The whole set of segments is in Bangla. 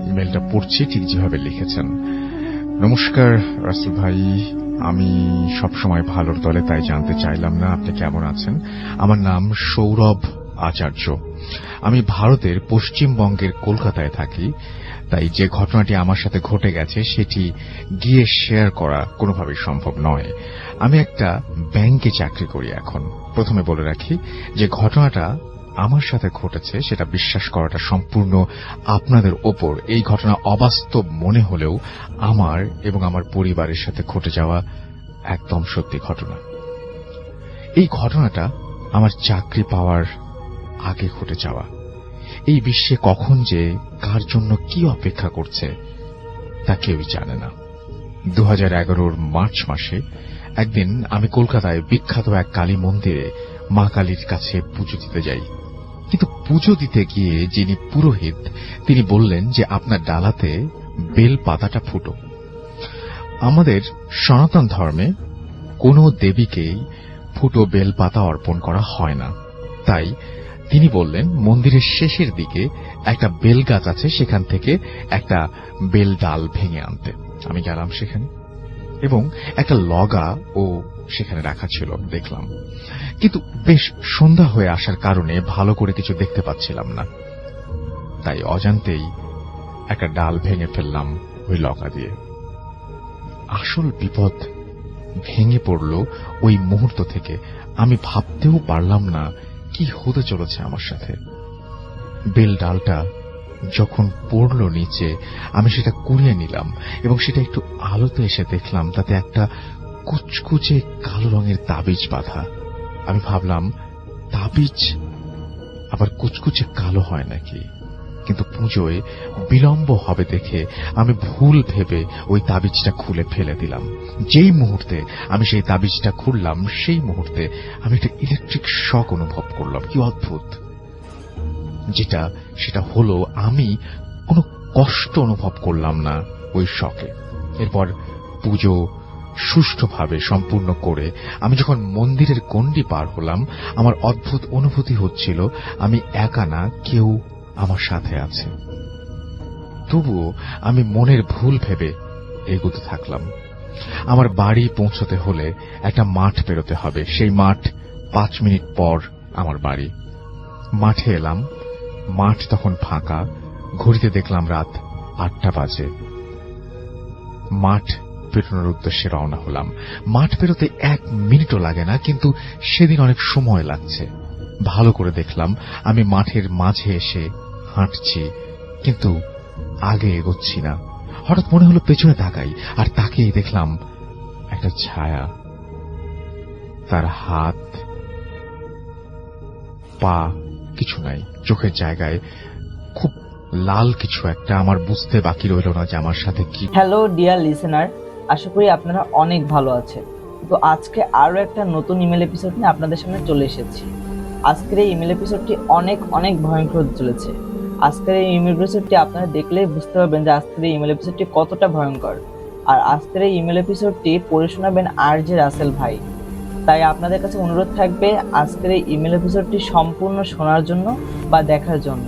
ইমেলটা পড়ছি ঠিক যেভাবে লিখেছেন। নমস্কার রাসেল ভাই, আমি সবসময় ভালোর দলে, তাই জানতে চাইলাম না আপনি কেমন আছেন। আমার নাম সৌরভ আচার্য। আমি ভারতের পশ্চিমবঙ্গের কলকাতায় থাকি, তাই যে ঘটনাটি আমার সাথে ঘটে গেছে সেটি গিয়ে শেয়ার করা কোনোভাবেই সম্ভব নয়। আমি একটা ব্যাংকে চাকরি করি এখন। প্রথমে বলে রাখি যে ঘটনাটা আমার সাথে ঘটেছে সেটা বিশ্বাস করাটা সম্পূর্ণ আপনাদের ওপর। এই ঘটনা অবাস্তব মনে হলেও আমার এবং আমার পরিবারের সাথে ঘটে যাওয়া একদম সত্যি ঘটনা। এই ঘটনাটা আমার চাকরি পাওয়ার আগে ঘটে যাওয়া। এই বিশ্বে কখন যে কার জন্য কি অপেক্ষা করছে তা কেউই জানে না। 2011 মার্চ মাসে একদিন আমি কলকাতায় বিখ্যাত এক কালী মন্দিরে মা কালীর কাছে পুজো দিতে যাই। কিন্তু পুজো দিতে গিয়ে যিনি পুরোহিত তিনি বললেন যে আপনার ডালাতে বেল পাতাটা ফুটো। আমাদের সনাতন ধর্মে কোনো দেবীকেই ফুটো বেল পাতা অর্পণ করা হয় না। তাই তিনি বললেন মন্দিরের শেষের দিকে একটা বেল গাছ আছে, সেখান থেকে একটা বেল ডাল ভেঙে আনতে। আমি গেলাম সেখানে এবং একটা লগা ও সেখানে রাখা ছিল দেখলাম, কিন্তু বেশ সন্ধ্যা হয়ে আসার কারণে ভালো করে কিছু দেখতে পাচ্ছিলাম না। তাই অজান্তেই একটা ডাল ভেঙে ফেললাম ওই লগা দিয়ে। আসল বিপদ ভেঙে পড়ল ওই মুহূর্ত থেকে। আমি ভাবতেও পারলাম না কি হতে চলেছে আমার সাথে। বেল ডালটা যখন পড়ল নিচে আমি সেটা কুড়িয়ে নিলাম এবং সেটা একটু আলোতে এসে দেখলাম তাতে একটা কুচকুচে কালো রঙের তাবিজ বাঁধা। আমি ভাবলাম তাবিজ আবার কুচকুচে কালো হয় নাকি, কিন্তু পুজোয় বিলম্ব হবে দেখে আমি ভুল ভেবে ওই তাবিজটা খুলে ফেলে দিলাম। যেই মুহূর্তে আমি সেই তাবিজটা খুললাম সেই মুহূর্তে আমি একটা ইলেকট্রিক শক অনুভব করলাম। কি অদ্ভুত! সেটা হলো আমি কোনো কষ্ট অনুভব করলাম না ওই শকে। এরপর পুজো সুষ্ঠুভাবে সম্পূর্ণ করে আমি যখন মন্দিরের গণ্ডি পার হলাম আমার অদ্ভুত অনুভূতি হচ্ছিল আমি একা না, কেউ আমার সাথে আছে। তবুও আমি মনের ভুল ভেবে এগোতে থাকলাম। আমার বাড়ি পৌঁছতে হলে একটা মাঠ পেরোতে হবে। সেই মাঠ 5 মিনিট পর আমার বাড়ি। মাঠে এলাম, মাঠ তখন ফাঁকা। ঘড়িতে দেখলাম রাত 8টা বাজে। মাঠ পেরোনোর উদ্দেশ্যে রওনা হলাম। মাঠ পেরোতে 1 মিনিটও লাগে না, কিন্তু সেদিন অনেক সময় লাগছে। ভালো করে দেখলাম আমি মাঠের মাঝে এসে হাঁটছি, কিন্তু আগে এগোচ্ছি না। হঠাৎ মনে হলো পেছনে তাকাই, আর তাকিয়ে দেখলাম একটা ছায়া। তার হাত পা কিছু নাই, চোখের জায়গায় খুব লাল কিছু একটা। আমার বুঝতে বাকি রইল না যে আমার সাথে কি। হ্যালো ডিয়ার লিসেনার, আশা করি আপনারা অনেক ভালো আছেন। তো আজকে আরো একটা নতুন ইমেল এপিসোড নিয়ে আপনাদের সামনে চলে এসেছি। আজকের এই ইমেল এপিসোডটি অনেক অনেক ভয়ঙ্কর হতে চলেছে। আজকের এই ইমেল এপিসোডটি আপনারা দেখলেই বুঝতে পারবেন যে আজকের এই ইমেল এপিসোডটি কতটা ভয়ঙ্কর। আর আজকের এই ইমেল এপিসোডটি পড়ে শোনাবেন RJ রাসেল ভাই। তাই আপনাদের কাছে অনুরোধ থাকবে আজকের এই ইমেল এপিসোডটি সম্পূর্ণ শোনার জন্য বা দেখার জন্য।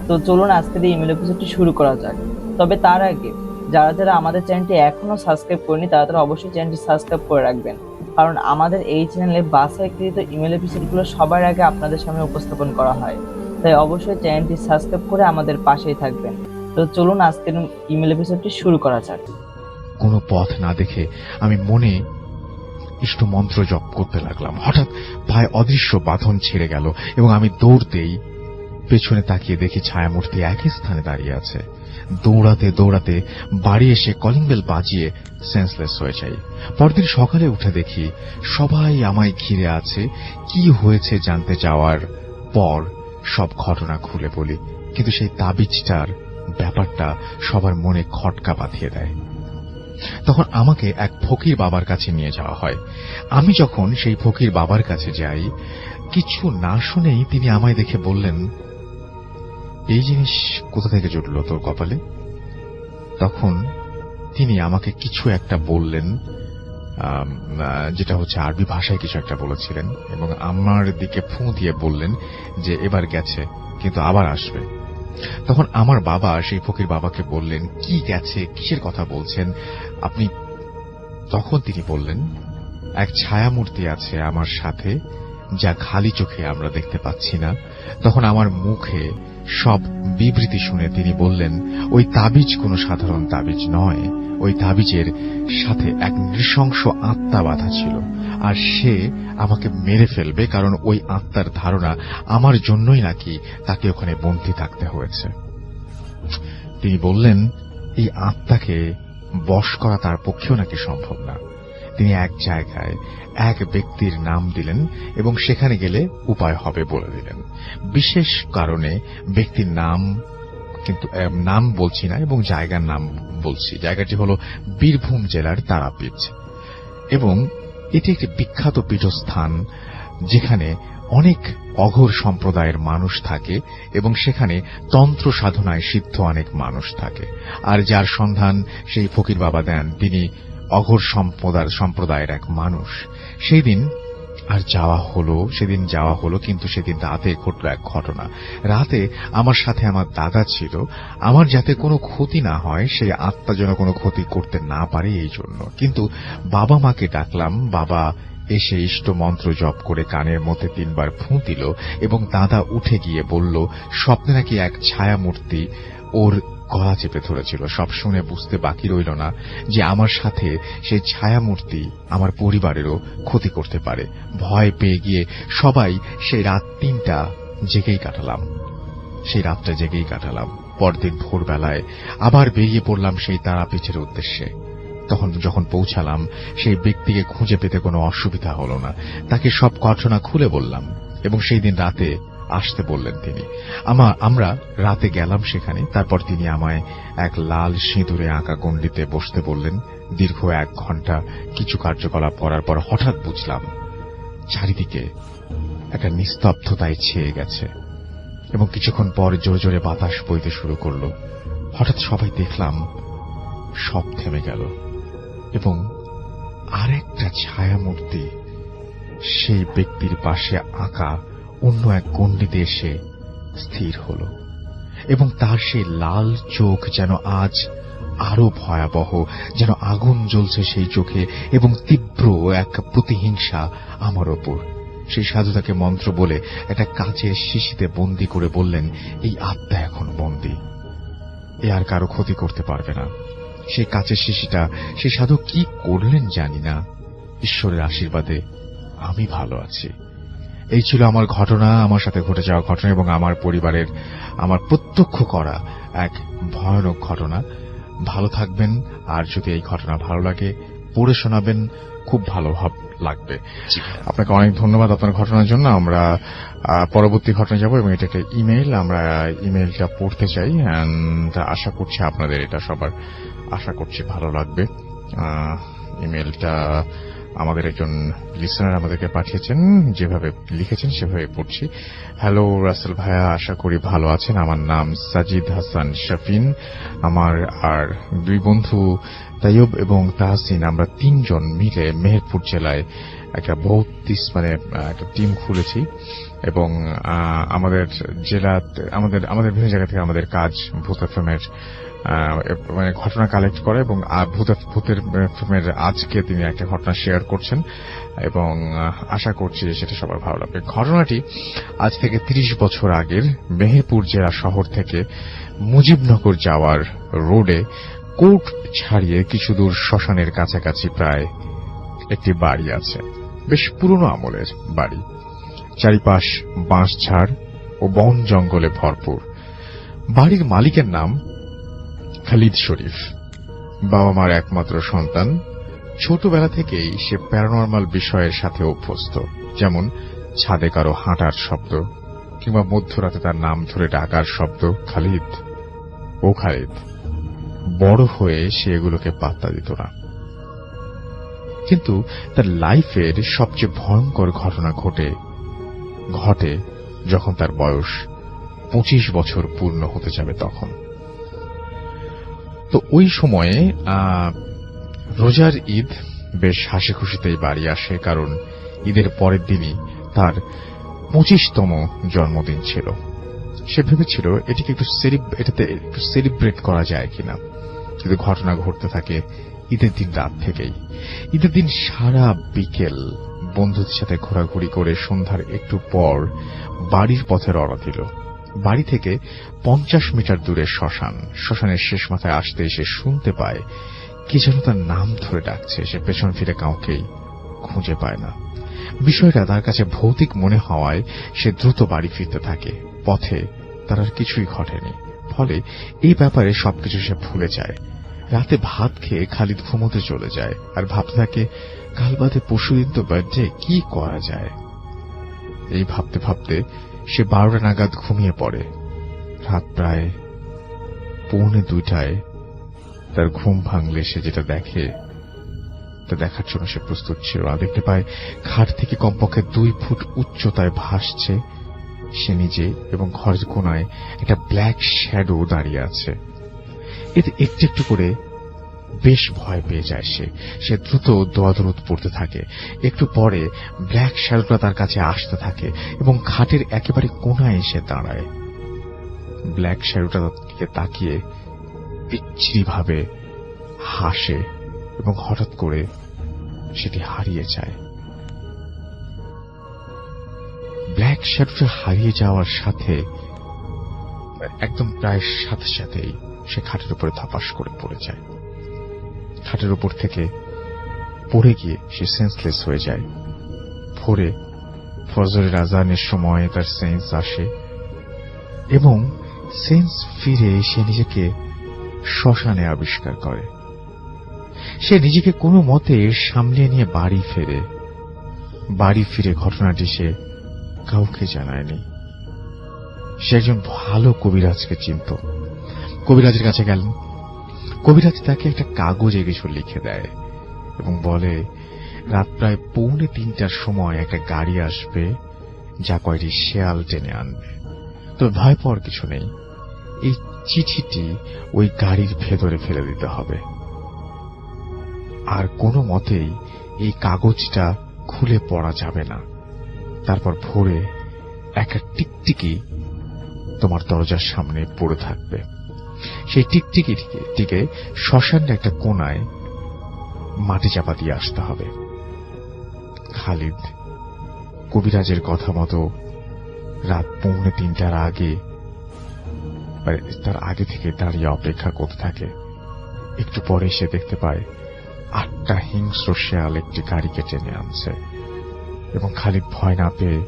তো চলুন আজকের এই ইমেল এপিসোডটি শুরু করা যাক। তবে তার আগে যারা যারা আমাদের চ্যানেলটি এখনো সাবস্ক্রাইব করেনি তারা অবশ্যই চ্যানেলটি সাবস্ক্রাইব করে রাখবেন, কারণ আমাদের এই চ্যানেলে বাছাইকৃত ইমেল এপিসোডগুলো সবার আগে আপনাদের সামনে উপস্থাপন করা হয়। তাই অবশ্যই চ্যানেলটি সাবস্ক্রাইব করে আমাদের পাশেই থাকবেন। তো চলুন আজকের ইমেল এপিসোডটি শুরু করা যাক। কোনো পথ না দেখে আমি মনে ইষ্ট মন্ত্র জপ করতে লাগলাম। হঠাৎ পায়ে অদৃশ্য বাঁধন ছেড়ে গেল এবং আমি দৌড়তেই পেছনে তাকিয়ে দেখি ছায়ামূর্তি একই স্থানে দাঁড়িয়ে আছে। দৌড়াতে দৌড়াতে বাড়ি এসে কলিং বেল বাজিয়ে সেন্সলেস হয়ে যাই। পরদিন সকালে উঠে দেখি সবাই আমায় ঘিরে আছে। কি হয়েছে জানতে যাওয়ার পর সব ঘটনা খুলে বলি, কিন্তু সেই তাবিজটার ব্যাপারটা সবার মনে খটকা বাঁধিয়ে দেয়। তখন আমাকে এক ফকির বাবার কাছে নিয়ে যাওয়া হয়। আমি যখন সেই ফকির বাবার কাছে যাই, কিছু না শুনেই তিনি আমায় দেখে বললেন, এই জিনিস কোথা থেকে জুটল তোর কপালে? তখন তিনি আমাকে কিছু একটা বললেন, যেটা হচ্ছে আরবি ভাষায় কিছু একটা বলেছিলেন, এবং আমার দিকে ফু দিয়ে বললেন যে এবার গেছে কিন্তু আবার আসবে। তখন আমার বাবা সেই ফকির বাবাকে বললেন, কি গেছে, কিসের কথা বলছেন আপনি? তখন তিনি বললেন, এক ছায়ামূর্তি আছে আমার সাথে, যা খালি চোখে আমরা দেখতে পাচ্ছি না। তখন আমার মুখে সব বিবৃতি শুনে তিনি বললেন, ওই তাবিজ কোনো সাধারণ তাবিজ নয়, ওই তাবিজের সাথে এক নৃশংস আত্মা বাঁধা ছিল, আর সে আমাকে মেরে ফেলবে, কারণ ওই আত্মার ধারণা আমার জন্যই নাকি তাকে ওখানে বন্দী থাকতে হয়েছে। তিনি বললেন, এই আত্মাকে বশ করা তার পক্ষেও নাকি সম্ভব না। তিনি এক জায়গায় এক ব্যক্তির নাম দিলেন এবং সেখানে গেলে উপায় হবে বলে দিলেন। বিশেষ কারণে ব্যক্তির নাম, কিন্তু নাম বলছি না, এবং জায়গার নাম বলছি। জায়গাটি হল বীরভূম জেলার তারাপীঠ, এবং এটি একটি বিখ্যাত পীঠস্থান যেখানে অনেক অঘোর সম্প্রদায়ের মানুষ থাকে এবং সেখানে তন্ত্র সাধনায় সিদ্ধ অনেক মানুষ থাকে। আর যার সন্ধান সেই ফকির বাবা দেন, তিনি অঘোর সম্প্রদায়ের এক মানুষ। সেদিন যাওয়া হলো, কিন্তু সেদিন রাতে ঘটল এক ঘটনা। রাতে আমার সাথে আমার দাদা ছিল। আমার যাতে কোনো ক্ষতি না হয়, সেই আত্মা যেন কোনো ক্ষতি করতে না পারে এই জন্য। কিন্তু বাবা মাকে ডাকলাম। বাবা এসে ইষ্ট মন্ত্র জপ করে কানের মধ্যে 3 বার ফুঁ দিল, এবং দাদা উঠে গিয়ে বলল, স্বপ্নে নাকি এক ছায়ামূর্তি ওর গলা চেপে ধরেছিল। সব শুনে বুঝতে বাকি রইল না যে আমার সাথে সেই ছায়ামূর্তি আমার পরিবারেরও ক্ষতি করতে পারে। ভয় পেয়ে গিয়ে সবাই সেই রাত 3টা জেগেই কাটালাম। পরদিন ভোরবেলায় আবার বেরিয়ে পড়লাম সেই তারাপীঠের উদ্দেশ্যে। তখন যখন পৌঁছালাম, সেই ব্যক্তিকে খুঁজে পেতে কোনো অসুবিধা হল না। তাকে সব ঘটনা খুলে বললাম এবং সেই দিন রাতে আসতে বললেন তিনি। আমরা রাতে গেলাম সেখানে। তারপর তিনি আমায় এক লাল সিঁদুরে আঁকা গণ্ডিতে বসতে বললেন। দীর্ঘ 1 ঘন্টা কিছু কার্যকলাপ করার পর হঠাৎ বুঝলাম চারিদিকে একটা নিস্তব্ধতায় ছেয়ে গেছে, এবং কিছুক্ষণ পর জোরে জোরে বাতাস বইতে শুরু করল। হঠাৎ সবাই দেখলাম সব থেমে গেল, এবং আরেকটা ছায়ামূর্তি সেই ব্যক্তির পাশে আঁকা অন্য এক গণ্ডিতে এসে স্থির হল, এবং তার সেই লাল চোখ যেন আজ আরো ভয়াবহ, যেন আগুন জ্বলছে সেই চোখে, এবং তীব্র এক প্রতিহিংসা আমার ওপর। সেই সাধু তাকে মন্ত্র বলে একটা কাচের শিশিতে বন্দী করে বললেন, এই আত্মা এখন বন্দী, এ আর কারো ক্ষতি করতে পারবে না। সেই কাচের শিশিটা সেই সাধু কি করলেন জানি না। ঈশ্বরের আশীর্বাদে আমি ভালো আছি। এই ছিল আমার ঘটনা, আমার সাথে ঘটে যাওয়া ঘটনা, এবং আমার পরিবারের আমার প্রত্যক্ষ করা এক ভয়ানক ঘটনা। ভালো থাকবেন, আর যদি এই ঘটনা ভালো লাগে পড়ে শোনাবেন, খুব ভালো লাগবে। আপনাকে অনেক ধন্যবাদ আপনার ঘটনার জন্য। আমরা পরবর্তী ঘটনা যাব, এবং এটা একটা ইমেইল, আমরা ইমেইলটা পড়তে চাই। আশা করছি আপনাদের এটা সবার আশা করছি ভালো লাগবে। ইমেইলটা আমাদের একজন লিসেনার আমাদেরকে পাঠিয়েছেন, যেভাবে লিখেছেন সেভাবে পড়ছি। হ্যালো রাসেল ভাইয়া, আশা করি ভালো আছেন। আমার নাম সাজিদ হাসান শাফিন। আমার আর 2 বন্ধু তাইয়ুব এবং তাহসিন, আমরা 3 জন মিলে মেহেরপুর জেলায় একটা একটা টিম খুলেছি, এবং আমাদের জেলাতে আমাদের বিভিন্ন জায়গা থেকে আমাদের কাজ ভূত এফএমের ঘটনা কালেক্ট করে, এবং ভূতের এফএমের আজকে তিনি একটা ঘটনা শেয়ার করছেন, এবং আশা করছি যে সেটা সবার ভালো লাগবে। ঘটনাটি আজ থেকে 30 বছর আগের। মেহেরপুর জেলা শহর থেকে মুজিবনগর যাওয়ার রোডে কোর্ট ছাড়িয়ে কিছু দূর শ্মশানের কাছাকাছি প্রায় একটি বাড়ি আছে। বেশ পুরনো আমলের বাড়ি। চারিপাশ বাঁশঝাড় ও বন জঙ্গলে ভরপুর। বাড়ির মালিকের নাম খালিদ শরীফ। বাবা মার একমাত্র সন্তান। ছোটবেলা থেকেই সে প্যারানরমাল বিষয়ের সাথে অভ্যস্ত, যেমন ছাদে কারো হাঁটার শব্দ, কিংবা মধ্যরাতে তার নাম ধরে ডাকার শব্দ, খালিদ, ও খালিদ। বড় হয়ে সে এগুলোকে পাত্তা দিত না। কিন্তু তার লাইফের সবচেয়ে ভয়ঙ্কর ঘটনা ঘটে যখন তার বয়স 25 বছর পূর্ণ হতে যাবে তখন। তো ওই সময়ে রোজার ঈদ বেশ হাসি খুশিতেই বাড়ি আসে, কারণ ঈদের পরের দিনই তার 25তম জন্মদিন ছিল। সে ভেবেছিল এটাতে একটু সেলিব্রেট করা যায় কিনা, কিন্তু ঘটনা ঘটতে থাকে ঈদের দিন রাত থেকেই। ঈদের দিন সারা বিকেল বন্ধুদের সাথে ঘোরাঘুরি করে সন্ধ্যার একটু পর বাড়ির পথে রওনা দিল। বাড়ি থেকে 50 মিটার দূরে শ্মশানের শেষ মাথায় আসতে সে শুনতে পায় কে যেন তার নাম ধরে ডাকছে। সে পেছন ফিরে কাউকেই খুঁজে পায় না। বিষয়টা তার কাছে ভৌতিক মনে হওয়ায় সে দ্রুত বাড়ি ফিরতে থাকে। পথে তার আর কিছুই ঘটেনি, ফলে এই ব্যাপারে সবকিছু সে ভুলে যায়। রাতে ভাত খেয়ে খালিদ ঘুমোতে চলে যায় আর ভাবতে থাকে কাল বাদে পরশুদিন তো বার্থডে, কি করা যায়। এই ভাবতে ভাবতে সে 12টা নাগাদ ঘুমিয়ে পড়ে। রাত প্রায় 1:45 তার ঘুম ভাঙলে সে যেটা দেখে তা দেখার জন্য সে প্রস্তুত ছিল না। দেখতে পায় খাট থেকে কমপক্ষে 2 ফুট উচ্চতায় ভাসছে সে নিজে, এবং ঘরের কোনায় একটা ব্ল্যাক শ্যাডো দাঁড়িয়ে আছে। এতে একটু একটু করে বেশ ভয় পেয়ে যায় সে দ্রুত দোয়া-দরুদ পড়তে থাকে। একটু পরে ব্ল্যাক শ্যাডোটা তার কাছে আসতে থাকে এবং খাটের একেবারে কোনায় এসে দাঁড়ায়। ব্ল্যাক শ্যাডোটার দিকে তাকিয়ে বিচ্ছিরি ভাবে হাসে এবং হঠাৎ করে সেটি হারিয়ে যায়। ব্ল্যাক শ্যাডোটা হারিয়ে যাওয়ার সাথে একদম প্রায় সাথে সাথেই সে খাটের উপরে ধপাস করে পড়ে যায়। খাটের উপর থেকে পড়ে গিয়ে সে সেন্সলেস হয়ে যায়। ভোরে ফজরের আজানের সময় তার সেন্স আসে এবং সেন্স ফিরে সে নিজেকে শ্মশানে আবিষ্কার করে। সে নিজেকে কোনো মতে সামলে নিয়ে বাড়ি ফিরে ঘটনাটি সে কাউকে জানায়নি। সে একজন ভালো কবিরাজকে চিনত। কবিরাজের কাছে গেলেন। কবিরাজ তাকে একটা কাগজে কিছু লিখে দেয় এবং বলে রাত প্রায় 2:45টার সময় একটা গাড়ি আসবে যা কয়টি শেয়াল টেনে আনবে। তবে ভয় পাওয়ার কিছু নেই, এই চিঠিটি ওই গাড়ির ভেতরে ফেলে দিতে হবে, আর কোনো মতেই এই কাগজটা খুলে পড়া যাবে না। তারপর ভোরে একটা টিকটিকি তোমার দরজার সামনে পড়ে থাকবে। সেই টিকটিকিটিকে শ্মশানের একটা কোনায় মাটি চাপা দিয়ে আসতে হবে। খালিদ কবিরাজের কথা মতো রাত 2:45টার আগে তার আগে থেকে দাঁড়িয়ে অপেক্ষা করতে থাকে। একটু পরে সে দেখতে পায় 8টা হিংস্র শেয়াল একটি গাড়িকে টেনে আনছে এবং খালিদ ভয় না পেয়ে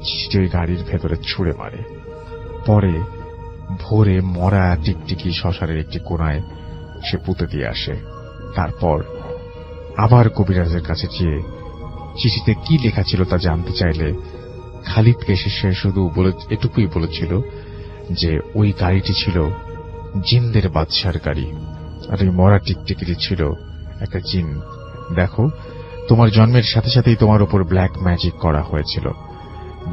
চিঠিটি ওই গাড়ির ভেতরে ছুঁড়ে মারে। পরে ভোরে মরা টিকটিকি শ্মশানের একটি কোনায় সে পুঁতে দিয়ে আসে। তারপর আবার কবিরাজের কাছে গিয়ে চিঠিতে কি লেখা ছিল তা জানতে চাইলে খালিদকে সে শুধু এটুকুই বলেছিল যে ওই গাড়িটি ছিল জিনদের বাদশার গাড়ি, আর ওই মরা টিকটিকিটি ছিল একটা জিন। দেখো, তোমার জন্মের সাথে সাথেই তোমার উপর ব্ল্যাক ম্যাজিক করা হয়েছিল।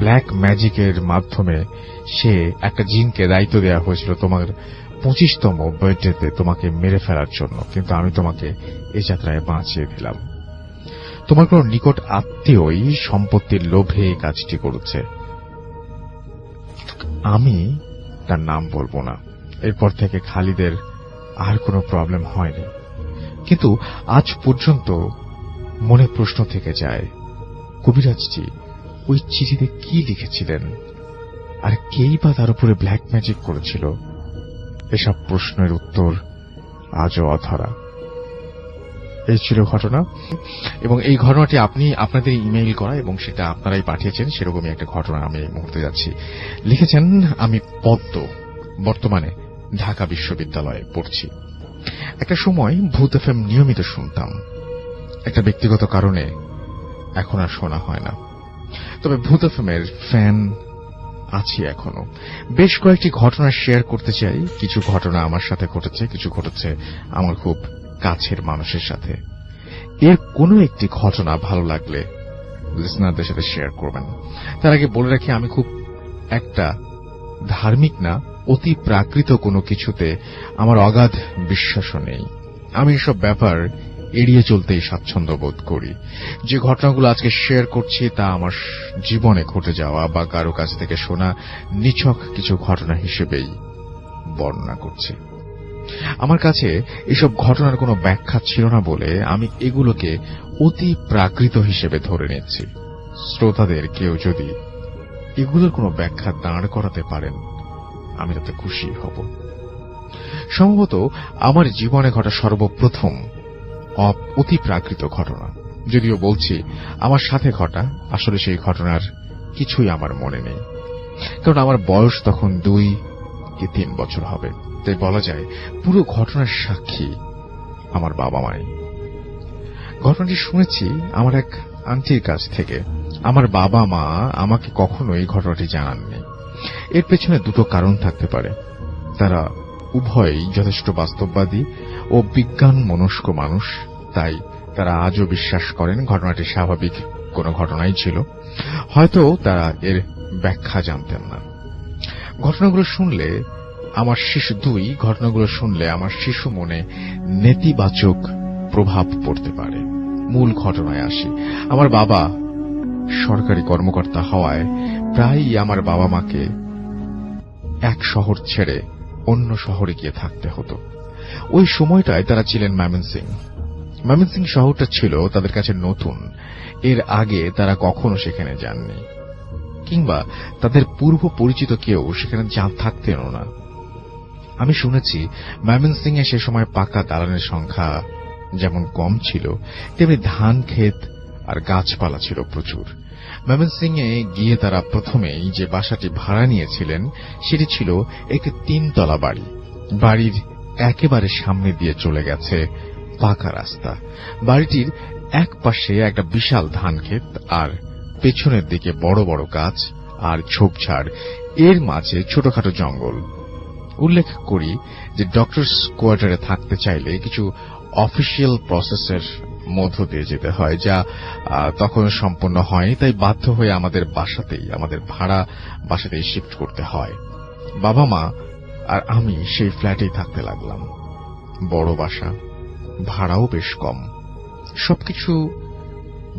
ব্ল্যাক ম্যাজিকের মাধ্যমে সে একটা জিনকে দায়িত্ব দেওয়া হয়েছিল তোমার 25তম বার্থডেতে তোমাকে মেরে ফেলার জন্য, কিন্তু আমি তোমাকে এই যাত্রায় বাঁচিয়ে দিলাম। তোমার কোন নিকট আত্মীয়ই সম্পত্তির লোভে এই কাজটি করেছে। আমি তার নাম বলবো না। এরপর থেকে খালিদের আর কোনো প্রবলেম হয়নি, কিন্তু আজ পর্যন্ত মনে প্রশ্ন থেকে যায় কবিরাজজি ওই চিঠিতে কি লিখেছিলেন, আর কেই বা তার উপরে ব্ল্যাক ম্যাজিক করেছিল। এসব প্রশ্নের উত্তর আজও অধরা। এই ছিল ঘটনা, এবং এই ঘটনাটি আপনি আপনাদের ইমেইল করা এবং সেটা আপনারাই পাঠিয়েছেন, সেরকমই একটা ঘটনা আমি এই মুহূর্তে যাচ্ছি। লিখেছেন আমি পদ্ম, বর্তমানে ঢাকা বিশ্ববিদ্যালয়ে পড়ছি। একটা সময় ভূত এফএম নিয়মিত শুনতাম। একটা ব্যক্তিগত কারণে এখন আর শোনা হয় না, তবে ভূত এফএম এর ফ্যান আছি এখনো। বেশ কয়েকটি ঘটনা শেয়ার করতে চাই। কিছু ঘটনা আমার সাথে ঘটেছে, কিছু ঘটেছে আমার খুব কাছের মানুষের সাথে। এর কোনো একটি ঘটনা ভালো লাগলে লিসনারদের সাথে শেয়ার করবেন। তার আগে বলে রাখি, আমি খুব একটা ধার্মিক না, অতি প্রাকৃত কোনো কিছুতে আমার অগাধ বিশ্বাসও নেই। আমি এসব ব্যাপার এড়িয়ে চলতেই স্বাচ্ছন্দ্য বোধ করি। যে ঘটনাগুলো আজকে শেয়ার করছি তা আমার জীবনে ঘটে যাওয়া বা কারো কাছ থেকে শোনা নিছক কিছু ঘটনা হিসেবেই বর্ণনা করছি। আমার কাছে এসব ঘটনার কোনো ব্যাখ্যা ছিল না বলে আমি এগুলোকে অতি প্রাকৃত হিসেবে ধরে নিচ্ছি। শ্রোতাদের কেউ যদি এগুলোর কোনো ব্যাখ্যা দাঁড় করাতে পারেন আমি তাতে খুশি হব। সম্ভবত আমার জীবনে ঘটা সর্বপ্রথম অতি প্রাকৃত ঘটনা, যদিও বলছি আমার সাথে ঘটা, আসলে সেই ঘটনার কিছুই আমার মনে নেই, কারণ আমার বয়স তখন 2 কি 3 বছর হবে। তাই বলা যায় পুরো ঘটনার সাক্ষী আমার বাবা মাই। ঘটনাটি শুনেছি আমার এক আন্টির কাছ থেকে। আমার বাবা মা আমাকে কখনো এই ঘটনাটি জানাননি। এর পেছনে দুটো কারণ থাকতে পারে। তারা উভয়ই যথেষ্ট বাস্তববাদী ও বিজ্ঞান মনস্ক মানুষ, তাই তারা আজও বিশ্বাস করেন ঘটনাটি স্বাভাবিক কোনো ঘটনাই ছিল। হয়তো তারা এর ব্যাখ্যা জানতেন না। ঘটনাগুলো শুনলে আমার শিশু মনে নেতিবাচক প্রভাব পড়তে পারে। মূল ঘটনায় আসি। আমার বাবা সরকারি কর্মকর্তা হওয়ায় প্রায়ই আমার বাবা মাকে এক শহর ছেড়ে অন্য শহরে গিয়ে থাকতে হতো। ওই সময়টায় তারা ছিলেন ময়মনসিংহ। ময়মনসিংহ শহরটা ছিল তাদের কাছে নতুন। এর আগে তারা কখনো সেখানে যাননি, কিংবা তাদের পূর্ব পরিচিত কেউ সেখানে থাকতেনও না। আমি শুনেছি ময়মনসিংহে সে সময় পাকা দালানের সংখ্যা যেমন কম ছিল, তেমনি ধান ক্ষেত আর গাছপালা ছিল প্রচুর। ময়মনসিংহে গিয়ে তারা প্রথমেই যে বাসাটি ভাড়া নিয়েছিলেন সেটি ছিল একটি 3 তলা বাড়ি। বাড়ির একেবারে সামনে দিয়ে চলে গেছে পাকা রাস্তা। বাড়িটির এক পাশে একটা বিশাল ধান ক্ষেত, আর পেছনের দিকে বড় বড় গাছ আর ঝোপঝাড়, এর মাঝে ছোটখাটো জঙ্গল। উল্লেখ করি যে ডক্টরস কোয়ার্টারে থাকতে চাইলে কিছু অফিসিয়াল প্রসেসের মধ্য দিয়ে যেতে হয়, যা তখন সম্পন্ন হয়। তাই বাধ্য হয়ে আমাদের ভাড়া বাসাতেই শিফট করতে হয়। বাবা মা আর আমি সেই ফ্ল্যাটেই থাকতে লাগলাম। বড় বাসা, ভাড়াও বেশ কম। সবকিছু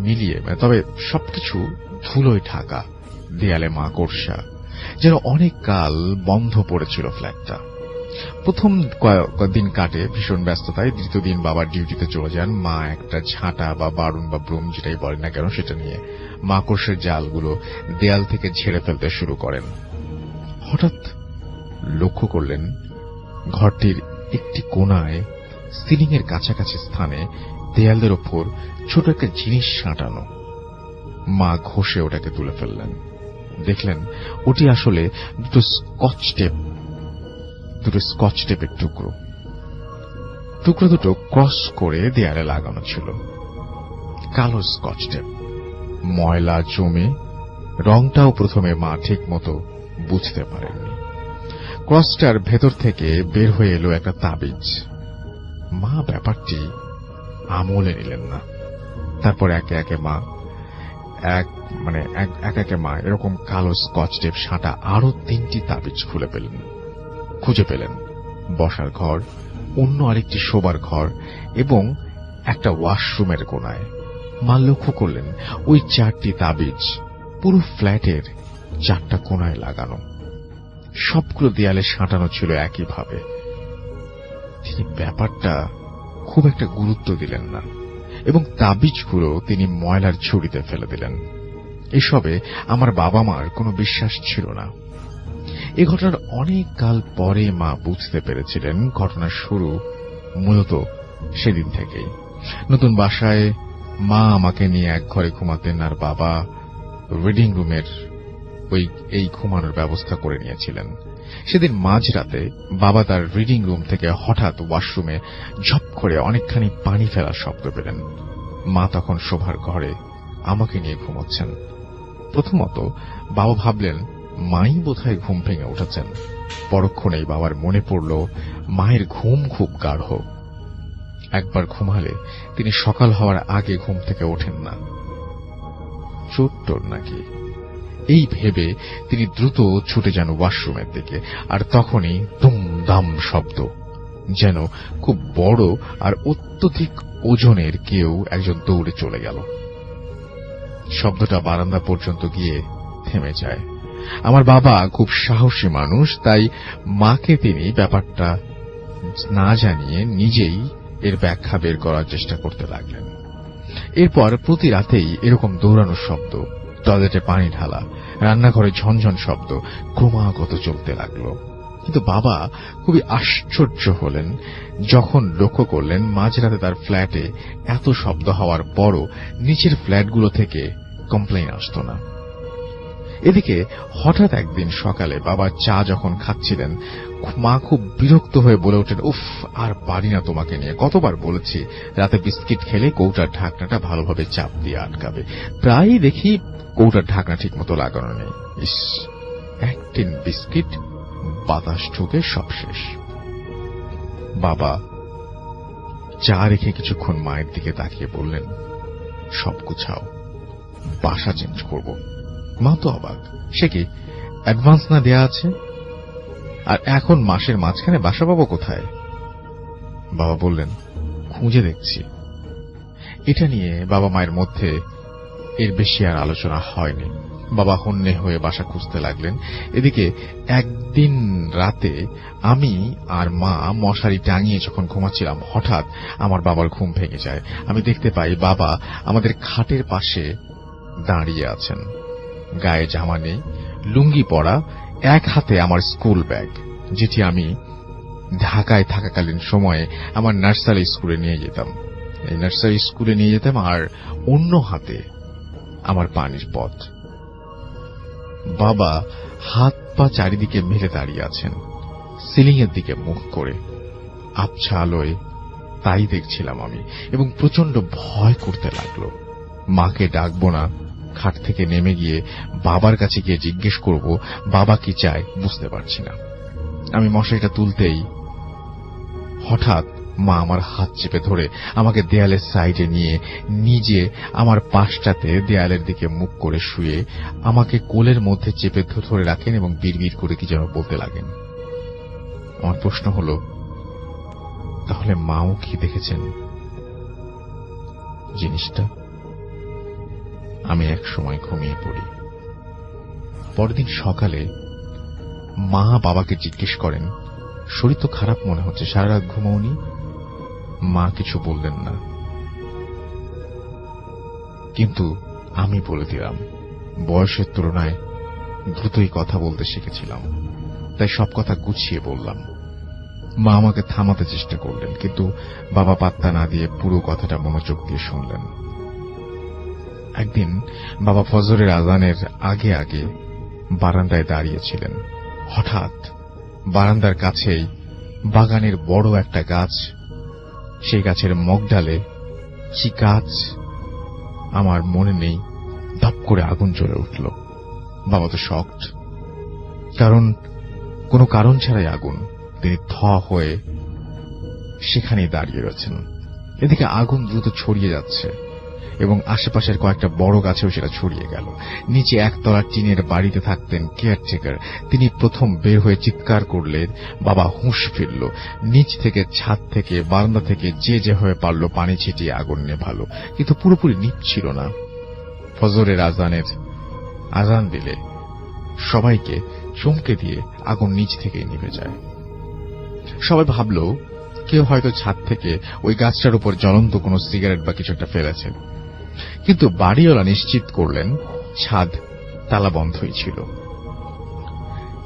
মিলিয়ে, তবে সবকিছু ধুলোয় ঢাকা, দেয়ালে মাকড়সা, যেন অনেক কাল বন্ধ পড়েছিল ফ্ল্যাটটা। প্রথম কয়েকদিন কাটে ভীষণ ব্যস্ততায়। দ্বিতীয় দিন বাবার ডিউটিতে চলে যান। মা একটা ঝাঁটা বা বারুন বা ব্রুম যেটাই বলেন না কেন সেটা নিয়ে মাকড়সের জালগুলো দেয়াল থেকে ঝেড়ে ফেলতে শুরু করেন। হঠাৎ লক্ষ্য করলেন ঘরটির একটি কোণায় সিলিং এর কাছাকাছি স্থানে দেয়ালের ওপর ছোট একটা জিনিস সাঁটানো। মা ঘষে ওটাকে তুলে ফেললেন। দেখলেন ওটি আসলে দুটো স্কচ টেপের টুকরো দুটো ক্রস করে দেয়ালে লাগানো ছিল। কালো স্কচ টেপ, ময়লা জমে রংটাও প্রথমে মা ঠিক মতো বুঝতে পারেননি। ক্রসটার ভেতর থেকে বের হয়ে এলো একটা তাবিজ। মা ব্যাপারটি আমলে নিলেন না। তারপর একে একে মা এরকম কালো স্কচ টেপ সাঁটা আরো 3টি তাবিজ খুঁজে পেলেন। বসার ঘর, অন্য আরেকটি শোবার ঘর এবং একটা ওয়াশরুমের কোণায়। মা লক্ষ্য করলেন ওই 4টি তাবিজ পুরো ফ্ল্যাটের 4টা কোণায় লাগানো। সবগুলো দেয়ালে সাঁটানো ছিল একইভাবে। তিনি ব্যাপারটা খুব একটা গুরুত্ব দিলেন না এবং তাবিজগুলো তিনি ময়লার ঝুড়িতে ফেলে দিলেন। এসবে আমার বাবা মার কোনো বিশ্বাস ছিল না। এই ঘটনার অনেক কাল পরে মা বুঝতে পেরেছিলেন ঘটনার শুরু মূলত সেদিন থেকেই। নতুন বাসায় মা আমাকে নিয়ে এক ঘরে ঘুমাতেন, আর বাবা রিডিং রুমের এই ঘুমানোর ব্যবস্থা করে নিয়েছিলেন। সেদিন মাঝরাতে বাবা তার রিডিং রুম থেকে হঠাৎ ওয়াশরুমে ঝপ করে অনেকখানি পানি ফেলার শব্দ পেলেন। মা তখন শোবার ঘরে আমাকে নিয়ে ঘুমোচ্ছেন। প্রথমত বাবা ভাবলেন মাই বোধহয় ঘুম ভেঙে উঠেছেন। পরক্ষণেই বাবার মনে পড়ল মায়ের ঘুম খুব গাঢ়। একবার ঘুমালে তিনি সকাল হওয়ার আগে ঘুম থেকে ওঠেন না। চোর নাকি, এই ভেবে তিনি দ্রুত ছুটে যান ওয়াশরুমের দিকে। আর তখনই দুম দাম শব্দ, যেন খুব বড় আর অত্যধিক ওজনের কেউ একজন দৌড়ে চলে গেল। শব্দটা বারান্দা পর্যন্ত গিয়ে থেমে যায়। আমার বাবা খুব সাহসী মানুষ, তাই মাকে তিনি ব্যাপারটা না জানিয়ে নিজেই এর ব্যাখ্যা বের করার চেষ্টা করতে লাগলেন। এরপর প্রতি রাতেই এরকম দৌড়ানোর শব্দ, টয়লেটে পানি ঢালা, রান্নাঘরে ঝনঝন শব্দ ক্রমাগত চলতে লাগলো। কিন্তু বাবা খুবই আশ্চর্য হলেন যখন লক্ষ্য করলেন মাঝরাতে তার ফ্ল্যাটে এত শব্দ হওয়ার পরও নিচের ফ্ল্যাটগুলো থেকে কমপ্লেইন আসতো না। এদিকে হঠাৎ একদিন সকালে বাবা চা যখন খাচ্ছিলেন, মা খুব বিরক্ত হয়ে বলে ওঠেন, উফ, আর পারি না তোমাকে নিয়ে, কতবার বলেছি রাতে বিস্কিট খেলে কৌটার ঢাকনাটা ভালোভাবে চাপ দিয়ে আটকাবে, প্রায়ই দেখি কৌটার ঢাকনা ঠিক মতো লাগানো নেই। ইস, এক টিন বিস্কিট, বাতাস ঢুকে সব শেষ। বাবা চা রেখে কিছুক্ষণ মায়ের দিকে তাকিয়ে বললেন, সব গুছাও, বাসা চেঞ্জ করব। মা তো অবাক, সে কি অ্যাডভান্স না দেয়া আছে, আর এখন মাসের মাঝখানে বাসা পাবো কোথায়? বাবা বললেন, খুঁজে দেখছি। এটা নিয়ে বাবা মায়ের মধ্যে এর বেশি আর আলোচনা হয়নি। বাবা হন্যে হয়ে বাসা খুঁজতে লাগলেন। এদিকে একদিন রাতে আমি আর মা মশারি টাঙিয়ে যখন ঘুমাচ্ছিলাম, হঠাৎ আমার বাবার ঘুম ভেঙে যায়। আমি দেখতে পাই বাবা আমাদের খাটের পাশে দাঁড়িয়ে আছেন, গায়ে জামা নেই, লুঙ্গি পরা, এক হাতে আমার স্কুল ব্যাগ, যেটি আমি ঢাকায় থাকাকালীন সময়ে আমার নার্সারি স্কুলে নিয়ে যেতাম। এই নার্সারি স্কুলে নিয়ে যেতাম, আর অন্য হাতে আমার পানির পথ। বাবা হাত পা চারিদিকে মেলে দাঁড়িয়ে আছেন, সিলিং এর দিকে মুখ করে। আবছা আলোয় তাই দেখছিলাম আমি, এবং প্রচন্ড ভয় করতে লাগলো। মাকে ডাকবো না, খাট থেকে নেমে গিয়ে বাবার কাছে গিয়ে জিজ্ঞেস করব বাবা কি চায়, বুঝতে পারছি না। আমি মশারিটা তুলতেই হঠাৎ মা আমার হাত চেপে ধরে আমাকে দেয়ালের সাইডে নিয়ে নিজে আমার পাশটাতে দেয়ালের দিকে মুখ করে শুয়ে আমাকে কোলের মধ্যে চেপে ধরে রাখেন এবং বিড়বিড় করে কি যেন বলতে লাগেন। আমার প্রশ্ন হল, তাহলে মাও কি দেখেছেন জিনিসটা? আমি এক সময় ঘুমিয়ে পড়ি। পরদিন সকালে মা বাবাকে জিজ্ঞেস করেন, শরীর তো খারাপ মনে হচ্ছে, সারা রাত ঘুমাওনি? মা কিছু বললেন না, কিন্তু আমি বলে দিলাম। বয়সের তুলনায় দ্রুতই কথা বলতে শিখেছিলাম, তাই সব কথা গুছিয়ে বললাম। মা আমাকে থামাতে চেষ্টা করলেন, কিন্তু বাবা পাত্তা না দিয়ে পুরো কথাটা মনোযোগ দিয়ে শুনলেন। একদিন বাবা ফজরের আজানের আগে আগে বারান্দায় দাঁড়িয়েছিলেন। হঠাৎ বারান্দার কাছেই বাগানের বড় একটা গাছ, সেই গাছের মগডালে কি গাছ আমার মনে নেই, ধপ করে আগুন জ্বলে উঠল। বাবা তো শকড, কারণ কোনো কারণ ছাড়াই আগুন। তিনি থ হয়ে সেখানেই দাঁড়িয়ে রয়েছেন। এদিকে আগুন দ্রুত ছড়িয়ে যাচ্ছে এবং আশেপাশের কয়েকটা বড় গাছেও সেটা ছড়িয়ে গেল। নিচে একতলা টিনের বাড়িতে থাকতেন কেয়ারটেকার। তিনি প্রথম বের হয়ে চিৎকার করলেন। বাবা হুঁশ ফিরল। নিচ থেকে, ছাদ থেকে, বারান্দা থেকে যে যেভাবে পারল পানি ছিটিয়ে আগুন নেভালো, কিন্তু পুরোপুরি নিভছিল না। ফজরের আজান দিলে সবাইকে চমকে দিয়ে আগুন নিচ থেকেই নিভে যায়। সবাই ভাবল কেউ হয়তো ছাদ থেকে ওই গাছটার উপর জ্বলন্ত কোনো সিগারেট বা কিছু একটা ফেলেছে, কিন্তু বাড়িওয়ালা নিশ্চিত করলেন ছাদ তালাবন্ধই ছিল।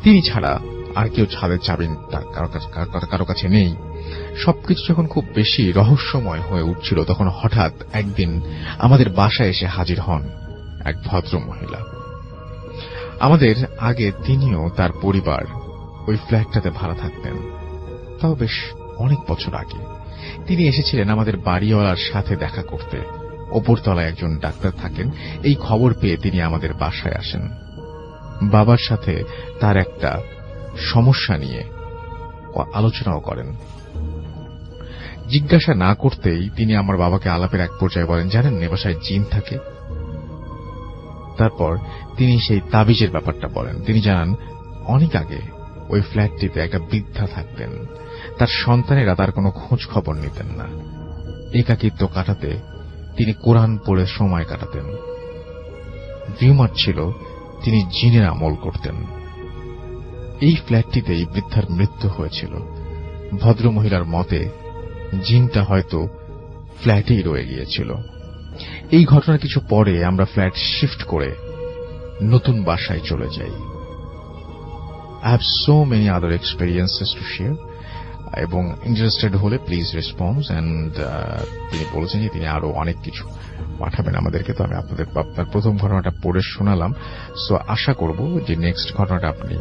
তিনি ছাড়া আর কেউ ছাদের চাবি কারো কাছে নেই। সবকিছু যখন খুব বেশি রহস্যময় হয়ে উঠছিল, তখন হঠাৎ একদিন আমাদের বাসায় এসে হাজির হন এক ভদ্র মহিলা। আমাদের আগে তিনিও তার পরিবার ওই ফ্ল্যাটটাতে ভাড়া থাকতেন, তাও বেশ অনেক বছর আগে। তিনি এসেছিলেন আমাদের বাড়িওয়ালার সাথে দেখা করতে। ওপরতলায় একজন ডাক্তার থাকেন। এই খবর পেয়ে তিনি আমাদের বাসায় আসেন। বাবার সাথে তার একটা সমস্যা নিয়ে আলোচনাও করেন। জিজ্ঞাসা না করতেই তিনি আমার বাবাকে আলাপের এক পর্যায়ে বলেন, জানেন এ বাসায় জিন থাকে। তারপর তিনি সেই তাবিজের ব্যাপারটা বলেন। তিনি জানান অনেক আগে ওই ফ্ল্যাটটিতে একটা বৃদ্ধা থাকতেন। তার সন্তানেরা তার কোনো খোঁজ খবর নিতেন না। একাকিত্ব কাটাতে তিনি কোরআন পড়ে সময় কাটাতেন। রিউমার ছিল, তিনি জিনের আমল করতেন। এই ফ্ল্যাটটিতেই বৃদ্ধার মৃত্যু হয়েছিল। ভদ্রমহিলার মতে জিনটা হয়তো ফ্ল্যাটেই রয়ে গিয়েছিল। এই ঘটনার কিছু পরে আমরা ফ্ল্যাট শিফট করে নতুন বাসায় চলে যাই। I have so many other experiences to share এবং ইন্টারেস্টেড হলে প্লিজ রেসপন্স অ্যান্ড তিনি বলেছেন যে তিনি আরো অনেক কিছু পাঠাবেন আমাদেরকে। তো আমি আপনার প্রথম ঘটনাটা পড়ে শোনালাম। সো আশা করব যে নেক্সট ঘটনাটা আপনি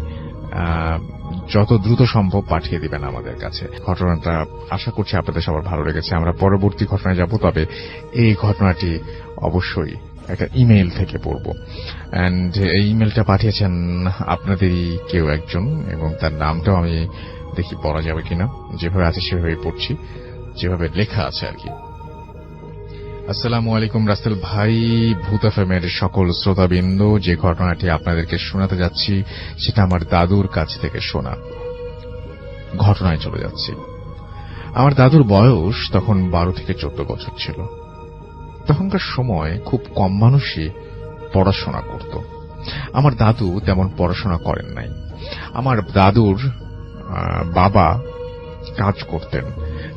যত দ্রুত সম্ভব পাঠিয়ে দিবেন আমাদের কাছে। ঘটনাটা আশা করছি আপনাদের সবার ভালো লেগেছে। আমরা পরবর্তী ঘটনায় যাব, তবে এই ঘটনাটি অবশ্যই একটা ইমেইল থেকে পড়ব। অ্যান্ড এই ইমেলটা পাঠিয়েছেন আপনাদেরই কেউ একজন, এবং তার নামটাও আমি দেখি পড়া যাবে কিনা। যেভাবে আছে সেভাবেই পড়ছি, যেভাবে লেখা আছে আর কি। আসসালামু আলাইকুম রাসেল ভাই, ভূত এফএমের সকল শ্রোতাবৃন্দ। যে ঘটনাটি আপনাদেরকে শোনাতে যাচ্ছি সেটা আমার দাদুর কাছ থেকে শোনা। ঘটনায় চলে যাচ্ছি। আমার দাদুর বয়স তখন 12 থেকে 14 বছর ছিল। তখনকার সময় খুব কম মানুষই পড়াশোনা করত। আমার দাদু তেমন পড়াশোনা করেন নাই। আমার দাদুর বাবা কাজ করতেন।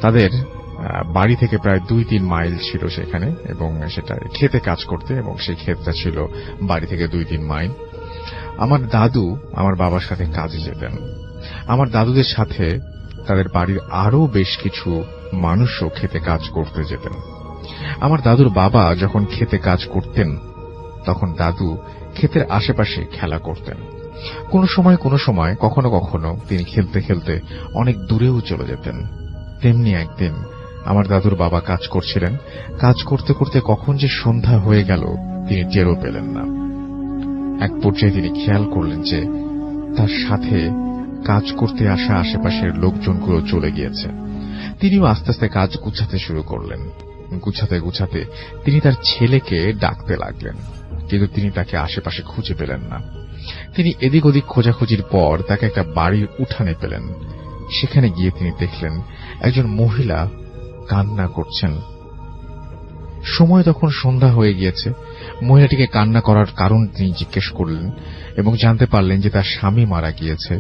তাদের বাড়ি থেকে প্রায় 2-3 মাইল ছিল সেখানে, এবং সেটা খেতে কাজ করতে, এবং সেই ক্ষেতটা ছিল বাড়ি থেকে 2-3 মাইল। আমার দাদু আমার বাবার সাথে কাজে যেতেন। আমার দাদুদের সাথে তাদের বাড়ির আরো বেশ কিছু মানুষও খেতে কাজ করতে যেতেন। আমার দাদুর বাবা যখন খেতে কাজ করতেন তখন দাদু ক্ষেতের আশেপাশে খেলা করতেন। কোনো সময় কখনো কখনো তিনি খেলতে খেলতে অনেক দূরেও চলে যেতেন। তেমনি একদিন আমার দাদুর বাবা কাজ করছিলেন। কাজ করতে করতে কখন যে সন্ধ্যা হয়ে গেল তিনি টেরও পেলেন না। এক পর্যায়ে তিনি খেয়াল করলেন যে তার সাথে কাজ করতে আসা আশেপাশের লোকজনগুলো চলে গিয়েছে। তিনিও আস্তে আস্তে কাজ গুছাতে শুরু করলেন। গুছাতে গুছাতে তিনি তার ছেলেকে ডাকতে লাগলেন, কিন্তু তিনি তাকে আশেপাশে খুঁজে পেলেন না। তিনি এদিক ওদিক খোঁজাখুঁজির পর তাকে একটা বাড়ির উঠানে পেলেন। সেখানে গিয়ে তিনি দেখলেন একজন মহিলা কান্না করছেন। সময় তখন সন্ধ্যা হয়ে গিয়েছে। মহিলাটিকে কান্না করার কারণ তিনি জিজ্ঞেস করলেন এবং জানতে পারলেন যে তার স্বামী মারা গিয়েছে,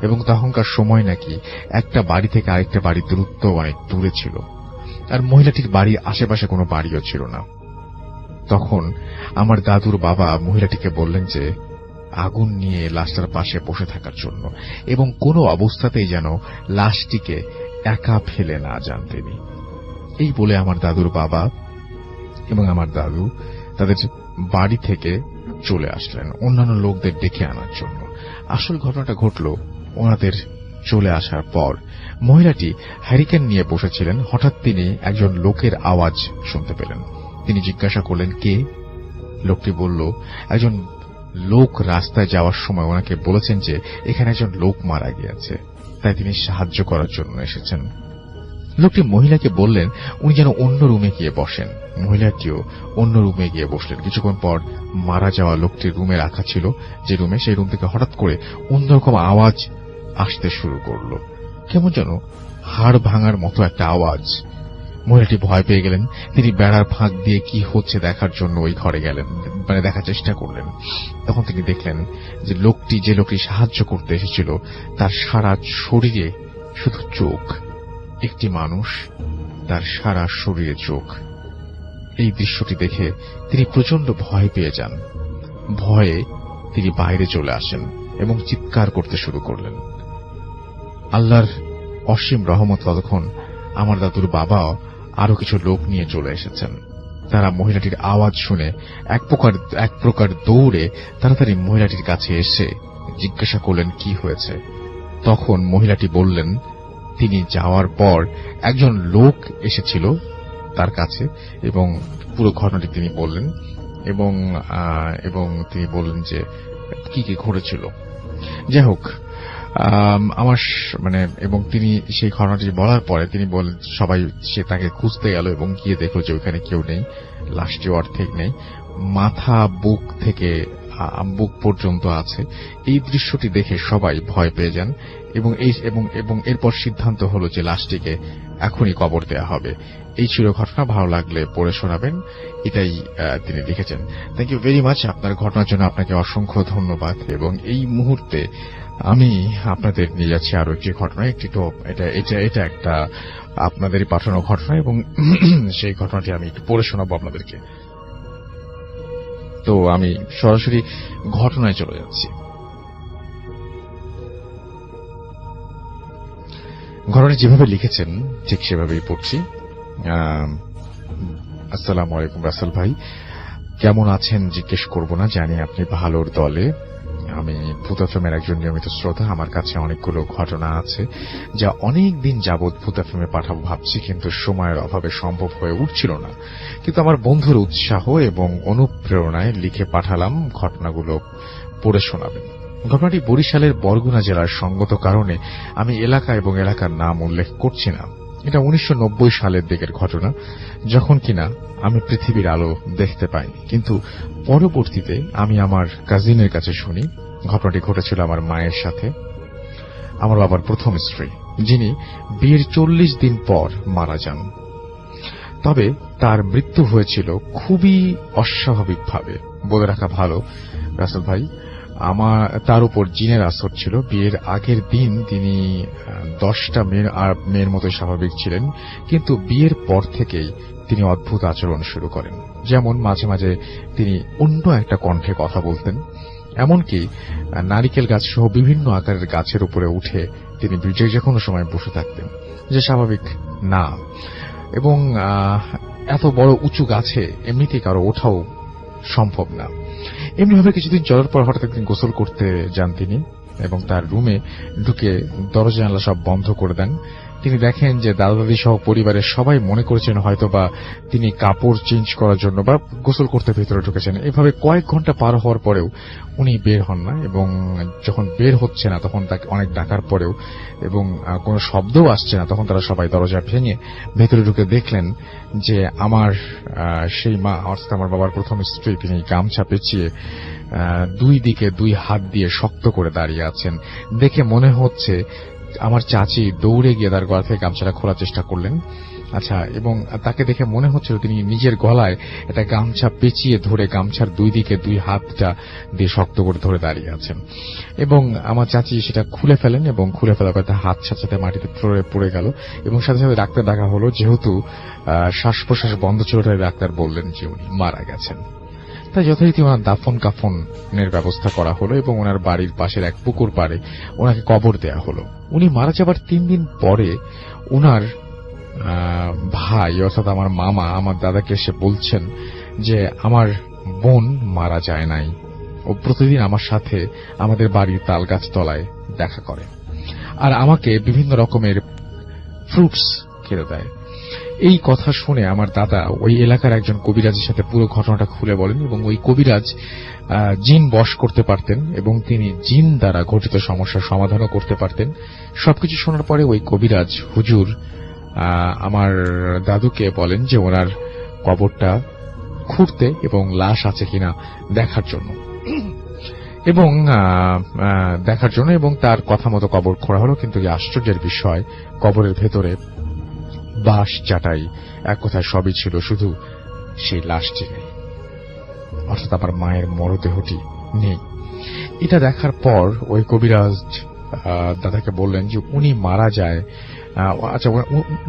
এবং তখনকার সময় নাকি একটা বাড়ি থেকে আরেকটা বাড়ির দূরত্ব অনেক দূরে ছিল, আর মহিলাটির বাড়ির আশেপাশে কোনো বাড়িও ছিল না। তখন আমার দাদুর বাবা মহিলাটিকে বললেন যে আগুন নিয়ে লাশটার পাশে বসে থাকার জন্য, এবং কোনো অবস্থাতেই যেন লাশটিকে একা ফেলে না যান তিনি। এই বলে আমার দাদুর বাবা এবং আমার দাদু তাদের বাড়ি থেকে চলে আসলেন অন্যান্য লোকদের ডেকে আনার জন্য। আসল ঘটনাটা ঘটল ওনাদের চলে আসার পর। মহিলাটি হ্যারিকেন নিয়ে বসেছিলেন। হঠাৎ তিনি একজন লোকের আওয়াজ শুনতে পেলেন। তিনি জিজ্ঞাসা করলেন কে। লোকটি বলল একজন লোক রাস্তায় যাওয়ার সময় ওনাকে বলেছেন যে এখানে একজন লোক মারা গিয়েছে, তাই তিনি সাহায্য করার জন্য এসেছেন। লোকটি মহিলাকে বললেন উনি যেন অন্য রুমে গিয়ে বসেন। মহিলাটিও অন্য রুমে গিয়ে বসলেন। কিছুক্ষণ পর মারা যাওয়া লোকটির রুমে রাখা ছিল যে রুমে, সেই রুম থেকে হঠাৎ করে অন্যরকম আওয়াজ আসতে শুরু করল, কেমন যেন হাড় ভাঙার মতো একটা আওয়াজ। মহিলাটি ভয় পেয়ে গেলেন। তিনি বেড়ার ফাঁক দিয়ে কি হচ্ছে দেখার জন্য ওই ঘরে গেলেন, দেখার চেষ্টা করলেন। তখন তিনি দেখলেন যে লোকটি সাহায্য করতে এসেছিল তার সারা শরীরে শুধু চোখ। একটি মানুষ, তার সারা শরীরে চোখ। এই দৃশ্যটি দেখে তিনি প্রচন্ড ভয় পেয়ে যান। ভয়ে তিনি বাইরে চলে আসেন এবং চিৎকার করতে শুরু করলেন। আল্লাহর অসীম রহমত, ততক্ষণ আমার দাদুর বাবা আরো কিছু লোক নিয়ে চলে এসেছেন। তারা মহিলাটির আওয়াজ শুনে এক প্রকার দৌড়ে তাড়াতাড়ি মহিলাটির কাছে এসে জিজ্ঞাসা করলেন কি হয়েছে। তখন মহিলাটি বললেন তিনি যাওয়ার পর একজন লোক এসেছিল তার কাছে, এবং পুরো ঘটনাটি তিনি বললেন, এবং তিনি বললেন যে কি কি ঘটেছিল। যাই হোক, এবং তিনি সেই ঘটনাটি বলার পরে তিনি বলেন সবাই সে তাকে খুঁজতে গেল এবং গিয়ে দেখলো যে ওইখানে কেউ নেই, লাশটিও অর্ধেক নেই। মাথা বুক থেকে বুক পর্যন্ত আছে। এই দৃশ্যটি দেখে সবাই ভয় পেয়ে যান এবং এরপর সিদ্ধান্ত হলো যে লাশটিকে এখনই কবর দেয়া হবে। এই ছিল ঘটনা। ভালো লাগলে পড়ে শোনাবেন, এটাই তিনি লিখেছেন। Thank you very much. আপনার ঘটনার জন্য আপনাকে অসংখ্য ধন্যবাদ। এবং এই মুহূর্তে আমি আপনাদের নিয়ে যাচ্ছি আরো একটি ঘটনা। এটা একটা আপনাদেরই পাঠানো ঘটনা এবং সেই ঘটনাটি আমি একটু পড়ে শোনাবো আপনাদেরকে। তো আমি সরাসরি ঘটনায় চলে যাচ্ছি। ঘটনা যেভাবে লিখেছেন ঠিক সেভাবেই পড়ছি। আসসালামু আলাইকুম রাসেল ভাই, কেমন আছেন জিজ্ঞেস করব না, জানি আপনি ভালোর দলে। আমি ভূত এফএমের একজন নিয়মিত শ্রোতা। আমার কাছে অনেকগুলো ঘটনা আছে যা অনেক দিন যাবৎ ভূত এফএমে পাঠাবো ভাবছি, কিন্তু সময়ের অভাবে সম্ভব হয়ে উঠছিল না। কিন্তু আমার বন্ধুর উৎসাহ এবং অনুপ্রেরণায় লিখে পাঠালাম, ঘটনাগুলো পড়ে শোনাবেন। ঘটনাটি বরিশালের বরগুনা জেলার সঙ্গত কারণে আমি এলাকা এবং এলাকার নাম উল্লেখ করছি না। এটা 1990 সালের দিকের ঘটনা, যখন কিনা আমি পৃথিবীর আলো দেখতে পাইনি। কিন্তু পরবর্তীতে আমি আমার কাজিনের কাছে শুনি ঘটনাটি ঘটেছিল আমার মায়ের সাথে, আমার বাবার প্রথম স্ত্রী, যিনি বিয়ের 40 দিন পর মারা যান। তবে তার মৃত্যু হয়েছিল খুবই অস্বাভাবিকভাবে। বলে রাখা ভালো রাসেল ভাই, তার উপর জিনের আসর ছিল। বিয়ের আগের দিন তিনি 10টা মেয়ের মতো স্বাভাবিক ছিলেন, কিন্তু বিয়ের পর থেকেই তিনি অদ্ভুত আচরণ শুরু করেন। যেমন মাঝে মাঝে তিনি অন্য একটা কণ্ঠে কথা বলতেন, এমনকি নারিকেল গাছ সহ বিভিন্ন আকারের গাছের উপরে উঠে তিনি যে কোনো সময় বসে থাকতেন, যে স্বাভাবিক না। এবং এত বড় উঁচু গাছে এমনিতেই কারো ওঠাও সম্ভব না। এমনিভাবে কিছুদিন চলার পর হঠাৎ একদিন গোসল করতে যান তিনি এবং তার রুমে ঢুকে দরজা জানালা সব বন্ধ করে দেন। তিনি দেখেন যে দাদা দাদি সহ পরিবারের সবাই মনে করেছেন হয়তো বা তিনি কাপড় চেঞ্জ করার জন্য বা গোসল করতে ভেতরে ঢুকেছেন। এভাবে কয়েক ঘন্টা পার হওয়ার পরেও উনি বের হন না, এবং যখন বের হচ্ছে না তখন তাকে অনেক ডাকার পরেও এবং কোনো শব্দও আসছে না, তখন তারা সবাই দরজা ভেঙে ভেতরে ঢুকে দেখলেন যে আমার সেই মা, অর্থাৎ আমার বাবার প্রথম স্ত্রী, তিনি গামছা পেঁচিয়ে দুই দিকে দুই হাত দিয়ে শক্ত করে দাঁড়িয়ে আছেন। দেখে মনে হচ্ছে আমার চাচি দৌড়ে গিয়ে তার গলা থেকে গামছাটা খোলার চেষ্টা করলেন। আচ্ছা, এবং তাকে দেখে মনে হচ্ছিল তিনি নিজের গলায় একটা গামছা পেঁচিয়ে ধরে গামছার দুই দিকে দুই হাতটা দিয়ে শক্ত করে ধরে দাঁড়িয়ে আছেন। এবং আমার চাচি সেটা খুলে ফেলেন এবং খুলে ফেলার পর তার হাত সাথে মাটিতে পড়ে গেল এবং সাথে সাথে ডাক্তার ডাকা হলো। যেহেতু শ্বাস প্রশ্বাস বন্ধ ছিল, তাই ডাক্তার বললেন যে উনি মারা গেছেন। তাই যথারীতি ওনার দাফন কাফনের ব্যবস্থা করা হলো এবং ওনার বাড়ির পাশের এক পুকুর পাড়ে ওনাকে কবর দেয়া হলো। উনি মারা যাবার 3 দিন পরে ওনার ভাই অর্থাৎ আমার মামা আমার দাদাকে এসে বলছেন যে আমার বোন মারা যায় নাই, ও প্রতিদিন আমার সাথে আমাদের বাড়ির তাল গাছ তলায় দেখা করে আর আমাকে বিভিন্ন রকমের ফ্রুটস খেতে দেয়। এই কথা শুনে আমার দাদা ওই এলাকার একজন কবিরাজের সাথে পুরো ঘটনাটা খুলে বলেন এবং ওই কবিরাজ জিন বশ করতে পারতেন এবং তিনি জিন দ্বারা ঘটিত সমস্যার সমাধানও করতে পারতেন। সবকিছু শোনার পরে ওই কবিরাজ হুজুর আমার দাদুকে বলেন যে ওনার কবরটা খুঁড়তে এবং লাশ আছে কিনা দেখার জন্য এবং তার কথা মতো কবর খোঁড়া হলো। কিন্তু এই আশ্চর্যের বিষয়, কবরের ভেতরে বাঁশ চাটাই এক কথায় সবই ছিল, শুধু সেই লাশটি নেই, অর্থাৎ আমার মায়ের মরদেহটি নেই। এটা দেখার পর ওই কবিরাজ দাদাকে বললেন যে উনি মারা যায়, আচ্ছা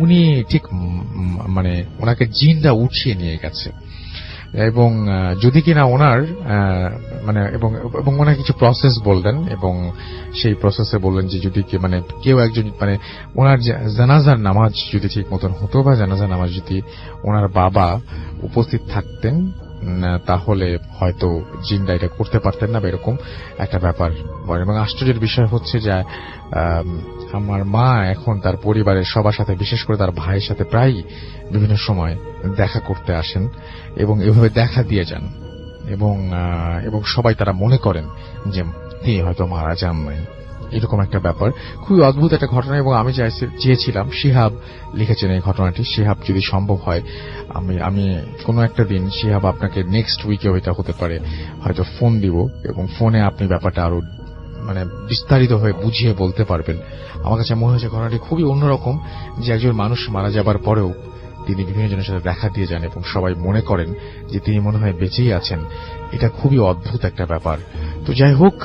উনি ঠিক মানে ওনাকে জিনরা উঠিয়ে নিয়ে গেছে এবং যদি কিনা ওনার এবং ওনার কিছু প্রসেস বললেন এবং সেই প্রসেসে বললেন যে যদি মানে কেউ একজন মানে ওনার জানাজার নামাজ যদি ঠিক মতন হতো বা জানাজার নামাজ যদি ওনার বাবা উপস্থিত থাকতেন তাহলে হয়তো জিনরা এটা করতে পারতেন না, এরকম একটা ব্যাপার বলেন। এবং আশ্চর্যের বিষয় হচ্ছে যে আমার মা এখন তার পরিবারের সবার সাথে, বিশেষ করে তার ভাইয়ের সাথে প্রায় বিভিন্ন সময় দেখা করতে আসেন এবং এভাবে দেখা দিয়ে যান এবং সবাই তারা মনে করেন যে তিনি হয়তো মারা যান নাই। এরকম একটা ব্যাপার, খুবই অদ্ভুত একটা ঘটনা। এবং আমি চেয়েছিলাম শিহাব লিখেছেন এই ঘটনাটি। শিহাব যদি সম্ভব হয়, আমি কোনো একটা দিন শিহাব আপনাকে নেক্সট উইকেও এটা হতে পারে হয়তো ফোন দিব, এবং ফোনে আপনি ব্যাপারটা আরো বিস্তারিত হয়ে বুঝিয়ে বলতে পারবেন। আমার কাছে মনে হয়েছে ঘটনাটি খুবই অন্যরকম, যে একজন মানুষ মারা যাবার পরেও তিনি বিভিন্ন জনের সাথে দেখা দিয়ে যান এবং সবাই মনে করেন যে তিনি মনে হয় বেঁচেই আছেন। এটা খুবই অদ্ভুত একটা ব্যাপার। তো যাই হোক,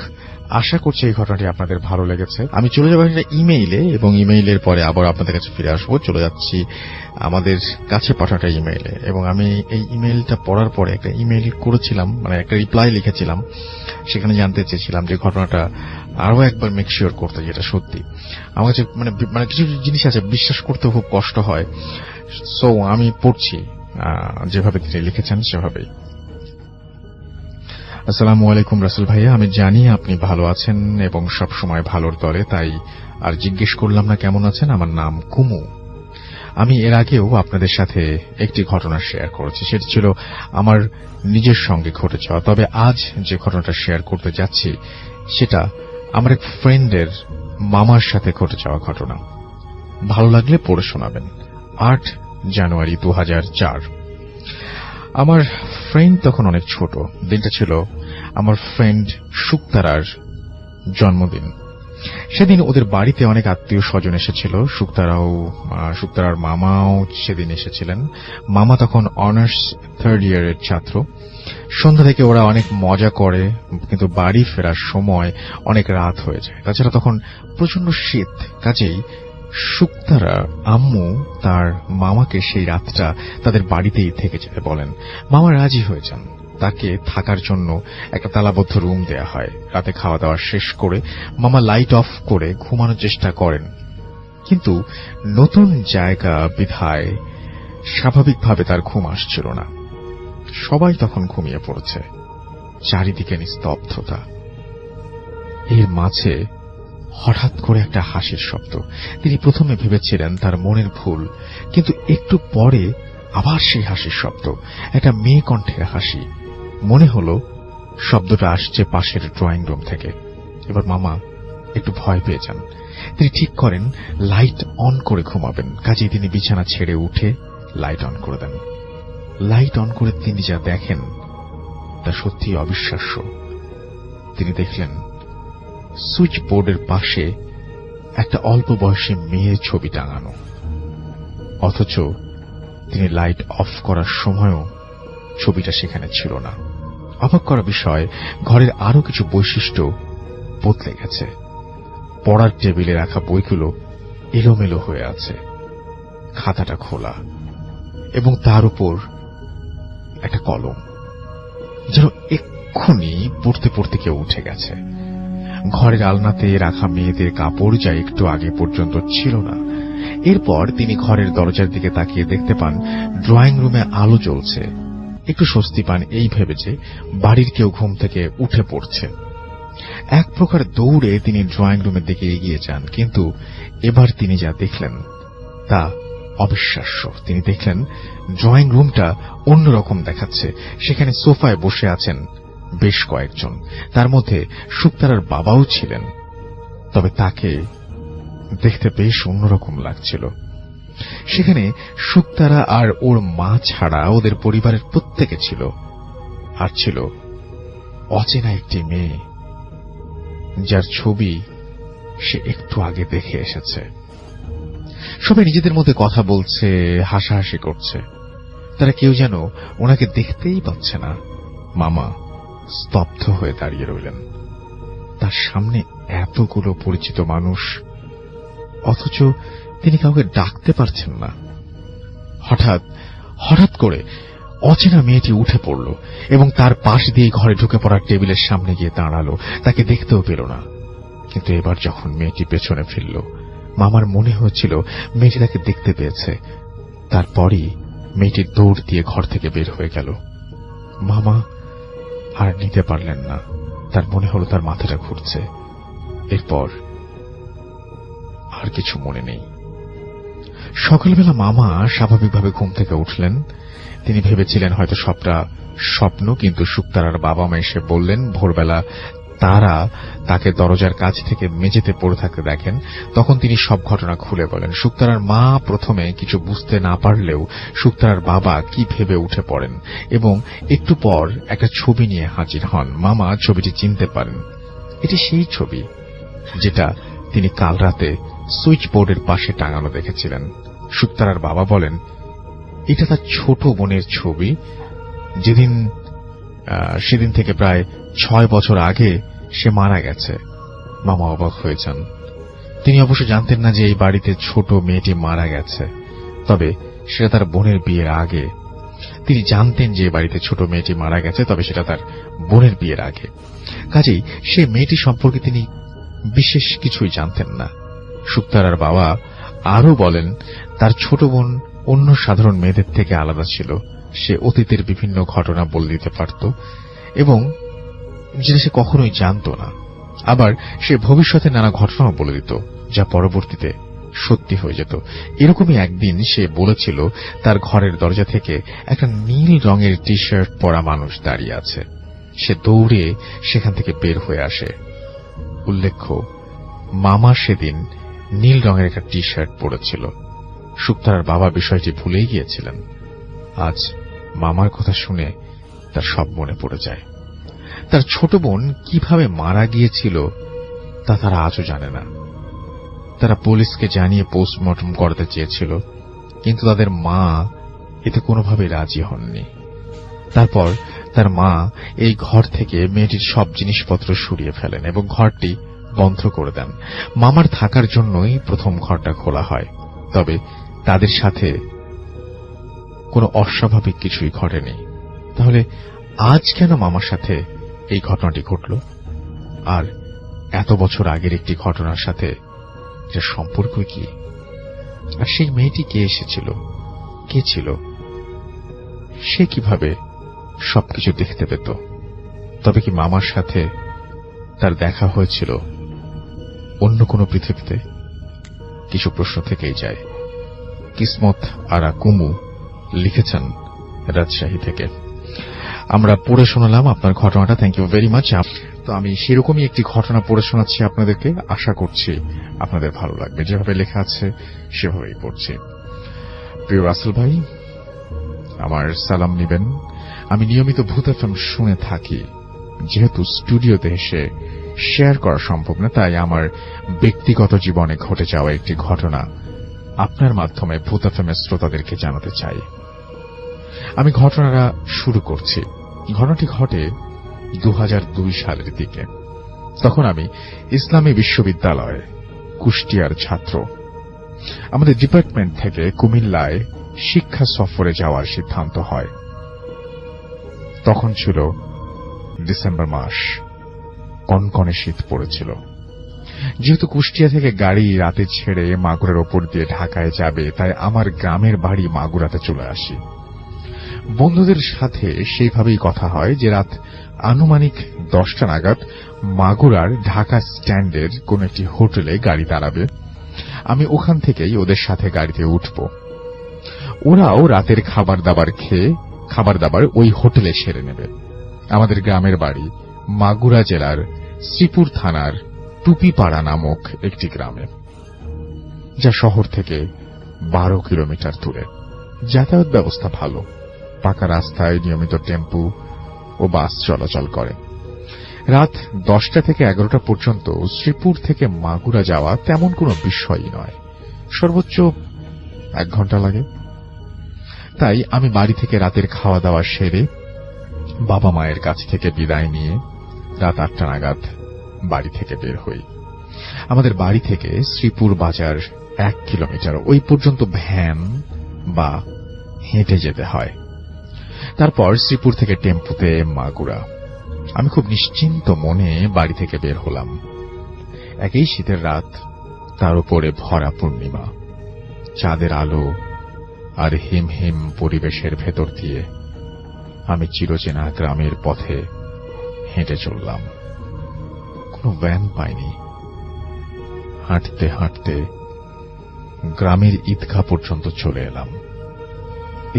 আশা করছি এই ঘটনাটি আপনাদের ভালো লেগেছে। আমি চলে যাবো একটা ইমেইলে, এবং ইমেইলের পরে আবার আপনাদের কাছে ফিরে আসবো। চলে যাচ্ছি আমাদের কাছে পাঠাটা ইমেইলে, এবং আমি এই ইমেইলটা পড়ার পরে একটা ইমেইল করেছিলাম, একটা রিপ্লাই লিখেছিলাম। সেখানে জানতে চেয়েছিলাম যে ঘটনাটা আরো একবার মেক শিওর করতে, যেটা সত্যি। আমার কাছে কিছু জিনিস আছে বিশ্বাস করতে খুব কষ্ট হয়। সো আমি পড়ছি যেভাবে তিনি লিখেছেন সেভাবেই। আসসালামু আলাইকুম রাসেল ভাইয়া, আমি জানি আপনি ভালো আছেন এবং সব সময় ভালোর দলে, তাই আর জিজ্ঞেস করলাম না কেমন আছেন। আমার নাম কুমু। আমি এর আগেও আপনাদের সাথে একটি ঘটনা শেয়ার করেছি, সেটি ছিল আমার নিজের সঙ্গে ঘটে যাওয়া। তবে আজ যে ঘটনাটা শেয়ার করতে যাচ্ছি সেটা আমার এক ফ্রেন্ডের মামার সাথে ঘটে যাওয়া ঘটনা। ভালো লাগলে পড়ে শোনাবেন। 8 জানুয়ারি 2004। আমার ফ্রেন্ড তখন অনেক ছোট। দিনটা ছিল আমার ফ্রেন্ড শুক্তারার জন্মদিন। সেদিন ওদের বাড়িতে অনেক আত্মীয় স্বজন এসেছিল। শুক্তারার মামাও সেদিন এসেছিলেন। মামা তখন অনার্স 3rd ইয়ারের ছাত্র। সন্ধ্যা থেকে ওরা অনেক মজা করে, কিন্তু বাড়ি ফেরার সময় অনেক রাত হয়ে যায়। তাছাড়া তখন প্রচন্ড শীত, কাজেই শুক্তারা আম্মু তার মামাকে সেই রাতটা তাদের বাড়িতেই থেকে যেতে বলেন। মামা রাজি হয়ে যান। তাকে থাকার জন্য একটা তালাবদ্ধ রুম দেয়া হয়। রাতে খাওয়া দাওয়া শেষ করে মামা লাইট অফ করে ঘুমানোর চেষ্টা করেন, কিন্তু নতুন জায়গা বিধায় স্বাভাবিকভাবে তার ঘুম আসছিল না। সবাই তখন ঘুমিয়ে পড়েছে, চারিদিকে নিস্তব্ধতা। এর মাঝে হঠাৎ করে একটা হাসির শব্দ। তিনি প্রথমে ভেবেছিলেন তার মনের ভুল, কিন্তু একটু পরে আবার সেই হাসির শব্দ, একটা মেয়ে কণ্ঠের হাসি। মনে হলো শব্দটা আসছে পাশের ড্রয়িং রুম থেকে। এবার মামা একটু ভয় পেয়ে যান। তিনি ঠিক করেন লাইট অন করে ঘুমাবেন, কাজেই তিনি বিছানা ছেড়ে উঠে লাইট অন করে দেন। লাইট অন করে তিনি যা দেখেন তা সত্যি অবিশ্বাস্য। তিনি দেখলেন সুইচ বোর্ডের পাশে একটা অল্প বয়সী মেয়ের ছবি টাঙানো, অথচ তিনি লাইট অফ করার সময়ও ছবিটা সেখানে ছিল না। অবাক করা বিষয়, ঘরের আরো কিছু বৈশিষ্ট্য বদলে গেছে। পড়ার টেবিলে রাখা বইগুলো এলোমেলো হয়ে আছে, খাতাটা খোলা, এবং তার উপর একটা কলম, যেন এক্ষুনি পড়তে পড়তে কেউ উঠে গেছে। ঘরের আলনাতে রাখা মেয়েদের কাপড় যা একটু আগে পর্যন্ত ছিল না। এরপর তিনি ঘরের দরজার দিকে তাকিয়ে দেখতে পান ড্রয়িং রুমে আলো জ্বলছে। একটু স্বস্তি পান এই ভেবে যে বাড়ির কেউ ঘুম থেকে উঠে পড়ছে। এক প্রকার দৌড়ে তিনি ড্রয়িং রুমের দিকে এগিয়ে যান, কিন্তু এবার তিনি যা দেখলেন তা অবিশ্বাস্য। তিনি দেখলেন ড্রয়িং রুমটা অন্যরকম দেখাচ্ছে। সেখানে সোফায় বসে আছেন বেশ কয়েকজন, তার মধ্যে শুক্তারার বাবাও ছিলেন। তবে তাকে দেখতে বেশ অন্যরকম লাগছিল। সেখানে শুক্তারা আর ওর মা ছাড়া ওদের পরিবারের প্রত্যেকে ছিল, আর ছিল অচেনা একটি মেয়ে যার ছবি সে একটু আগে দেখে এসেছে। সবাই নিজেদের মধ্যে কথা বলছে, হাসাহাসি করছে। তারা কেউ যেন ওনাকে দেখতেই পাচ্ছে না। মামা স্তব্ধ হয়ে দাঁড়িয়ে রইলেন। তার সামনে এতগুলো পরিচিত মানুষ, অথচ তিনি কাউকে ডাকতে পারছেন না। হঠাৎ করে অচেনা মেয়েটি উঠে পড়ল এবং তার পাশ দিয়ে ঘরে ঢুকে পড়ার টেবিলের সামনে গিয়ে দাঁড়ালো। তাকে দেখতেও পেল না। কিন্তু এবার যখন মেয়েটি পেছনে ফিরল, মামার মনে হয়েছিল মেয়েটি তাকে দেখতে পেয়েছে। তারপরই মেয়েটি দৌড় দিয়ে ঘর থেকে বের হয়ে গেল। মামা আর নিতে পারলেন না। তার মনে হলো তার মাথাটা ঘুরছে। এরপর আর কিছু মনে নেই। সকালবেলা মামা স্বাভাবিকভাবে ঘুম থেকে উঠলেন। তিনি ভেবেছিলেন হয়তো সবটা স্বপ্ন, কিন্তু শুক্তারার বাবা মা এসে বললেন ভোরবেলা তারা তাকে দরজার কাছ থেকে মেঝেতে পড়ে থাকতে দেখেন, তখন তিনি সব ঘটনা খুলে বলেন। শুকতারার মা প্রথমে কিছু বুঝতে না পারলেও শুকতারার বাবা কি ভেবে উঠে পড়েন এবং একটু পর একটা ছবি নিয়ে হাজির হন। মামা ছবিটি চিনতে পারেন। এটি সেই ছবি যেটা তিনি কাল রাতে সুইচ বোর্ডের পাশে টাঙানো দেখেছিলেন। শুকতারার বাবা বলেন, এটা তার ছোট বোনের ছবি, সেদিন থেকে প্রায় 6 বছর আগে সে মারা গেছে। মামা অবাক হয়ে যান। তিনি অবশ্য জানতেন না যে এই বাড়িতে ছোট মেয়েটি মারা গেছে, তবে সেটা তার বোনের বিয়ের আগে। তিনি জানতেন যে বাড়িতে ছোট মেয়েটি মারা গেছে, তবে সেটা তার বোনের বিয়ের আগে। কাজেই সে মেয়েটি সম্পর্কে তিনি বিশেষ কিছুই জানতেন না। শুকতারার বাবা আরও বলেন, তার ছোট বোন অন্য সাধারণ মেয়েদের থেকে আলাদা ছিল। সে অতীতের বিভিন্ন ঘটনা বলে দিতে পারত এবং যেটা সে কখনোই জানত না। আবার সে ভবিষ্যতে নানা ঘটনাও বলে দিত, যা পরবর্তীতে সত্যি হয়ে যেত। এরকমই একদিন সে বলেছিল তার ঘরের দরজা থেকে একটা নীল রঙের টি শার্ট পরা মানুষ দাঁড়িয়ে আছে। সে দৌড়ে সেখান থেকে বের হয়ে আসে। উল্লেখ্য, মামা সেদিন নীল রঙের একটা টি শার্ট পরেছিল। শুকতারার বাবা বিষয়টি ভুলেই গিয়েছিলেন। আজ মামার কথা শুনে তার সব মনে পড়ে যায়। তার ছোট বোন কিভাবে মারা গিয়েছিল তা তারা আজও জানে না। তারা পুলিশকে জানিয়ে পোস্টমর্টম করতে চেয়েছিল, কিন্তু তাদের মা এতে কোনোভাবেই রাজি হননি। তারপর তার মা এই ঘর থেকে মেয়েটির সব জিনিসপত্র সরিয়ে ফেলেন এবং ঘরটি বন্ধ করে দেন। মামার থাকার জন্যই প্রথম ঘরটা খোলা হয়, তবে তাদের সাথে কোনো অস্বাভাবিক কিছুই ঘটেনি। তাহলে আজ কেন মামার সাথে এই ঘটনাটি ঘটল? আর এত বছর আগের একটি ঘটনার সাথে যে সম্পর্ক কি? আর সেই মেয়েটি কে এসেছিল, কে ছিল? সে কিভাবে সবকিছু দেখতে পেত? তবে কি মামার সাথে তার দেখা হয়েছিল অন্য কোনো পৃথিবীতে? কিছু প্রশ্ন থেকেই যায়। কিসমত আরা কুমু লিখেছেন রাজশাহী থেকে। আমরা পড়ে শোনালাম আপনার ঘটনাটা। Thank you very much. তো আমি সেরকমই একটি ঘটনা পড়ে শোনাচ্ছি আপনাদেরকে। আশা করছি আপনাদের ভালো লাগবে। যেভাবে লেখা আছে সেভাবেই পড়ছি। প্রিয় রাসেল ভাই, আমার সালাম নিবেন। আমি নিয়মিত ভূত এফএম শুনে থাকি। যেহেতু স্টুডিওতে এসে শেয়ার করা সম্ভব না, তাই আমার ব্যক্তিগত জীবনে ঘটে যাওয়া একটি ঘটনা আপনার মাধ্যমে ভূত এফএম এর শ্রোতাদেরকে জানাতে চাই। আমি ঘটনাটা শুরু করছি। ঘটনাটি ঘটে 2002 সালের দিকে। তখন আমি ইসলামী বিশ্ববিদ্যালয়ে কুষ্টিয়ার ছাত্র। আমাদের ডিপার্টমেন্ট থেকে কুমিল্লায় শিক্ষা সফরে যাওয়ার সিদ্ধান্ত হয়। তখন ছিল ডিসেম্বর মাস, কনকনে শীত পড়েছিল। যেহেতু কুষ্টিয়া থেকে গাড়ি রাতে ছেড়ে মাগুরার ওপর দিয়ে ঢাকায় যাবে, তাই আমার গ্রামের বাড়ি মাগুরাতে চলে আসি। বন্ধুদের সাথে সেইভাবেই কথা হয় যে রাত আনুমানিক 10টা নাগাদ মাগুরার ঢাকা স্ট্যান্ডের কোন একটি হোটেলে গাড়ি দাঁড়াবে। আমি ওখান থেকেই ওদের সাথে গাড়িতে উঠব। ওরাও রাতের খাবার দাবার ওই হোটেলে সেরে নেবে। আমাদের গ্রামের বাড়ি মাগুরা জেলার শ্রীপুর থানার টুপিপাড়া নামক একটি গ্রামে, যা শহর থেকে 12 কিলোমিটার দূরে। যাতায়াত ব্যবস্থা ভালো, পাকা রাস্তায় নিয়মিত টেম্পু ও বাস চলাচল করে। রাত 10টা থেকে 11টা পর্যন্ত শ্রীপুর থেকে মাগুরা যাওয়া তেমন কোনো বিষয়ই নয়, সর্বোচ্চ 1 ঘন্টা লাগে। তাই আমি বাড়ি থেকে রাতের খাওয়া দাওয়া সেরে বাবা মায়ের কাছ থেকে বিদায় নিয়ে রাত 8টা নাগাদ বাড়ি থেকে বের হই। আমাদের বাড়ি থেকে শ্রীপুর বাজার 1 কিলোমিটার, ওই পর্যন্ত ভ্যান বা হেঁটে যেতে হয়। তারপর শ্রীপুর থেকে টেম্পুতে মাগুরা। আমি খুব নিশ্চিন্ত মনে বাড়ি থেকে বের হলাম। একই শীতের রাত, তার উপরে ভরা পূর্ণিমা, চাঁদের আলো আর হিম হিম পরিবেশের ভেতর দিয়ে আমি চিরচেনা গ্রামের পথে হেঁটে চললাম। কোনো ভ্যান পাইনি। হাঁটতে হাঁটতে গ্রামের ঈদগাহ পর্যন্ত চলে এলাম।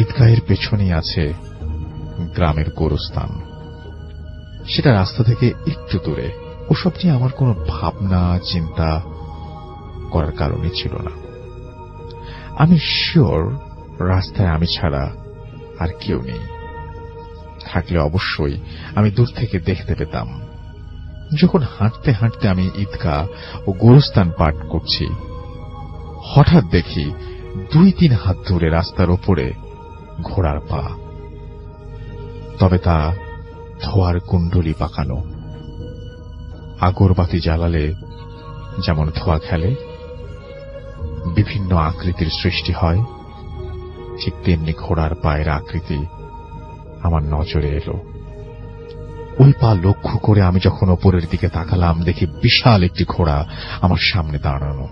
ঈদগাহের পেছনেই আছে গ্রামের গোরস্থান। সেটা রাস্তা থেকে একটু দূরে। ওসব নিয়ে আমার কোনো ভাবনা চিন্তা করার কারণই ছিল না। আমি শিওর রাস্তায় আমি ছাড়া আর কেউ নেই। থাকলে অবশ্যই আমি দূর থেকে দেখতে পেতাম। যখন হাঁটতে হাঁটতে আমি ঈদগাহ ও গোরস্থান পার করছি, হঠাৎ দেখি 2-3 হাত দূরে রাস্তার ওপরে ঘোড়ার পা, তবে তা ধোয়ার কুণ্ডলি পাকানো। আগরবাতি জ্বালালে যেমন ধোয়া খেলে, বিভিন্ন আকৃতির সৃষ্টি হয়, ঠিক তেমনি ঘোড়ার পায়ের আকৃতি আমার নজরে এলো। ওই পা লক্ষ্য করে আমি যখন ওপরের দিকে তাকালাম, দেখি বিশাল একটি ঘোড়া আমার সামনে দাঁড়ানো,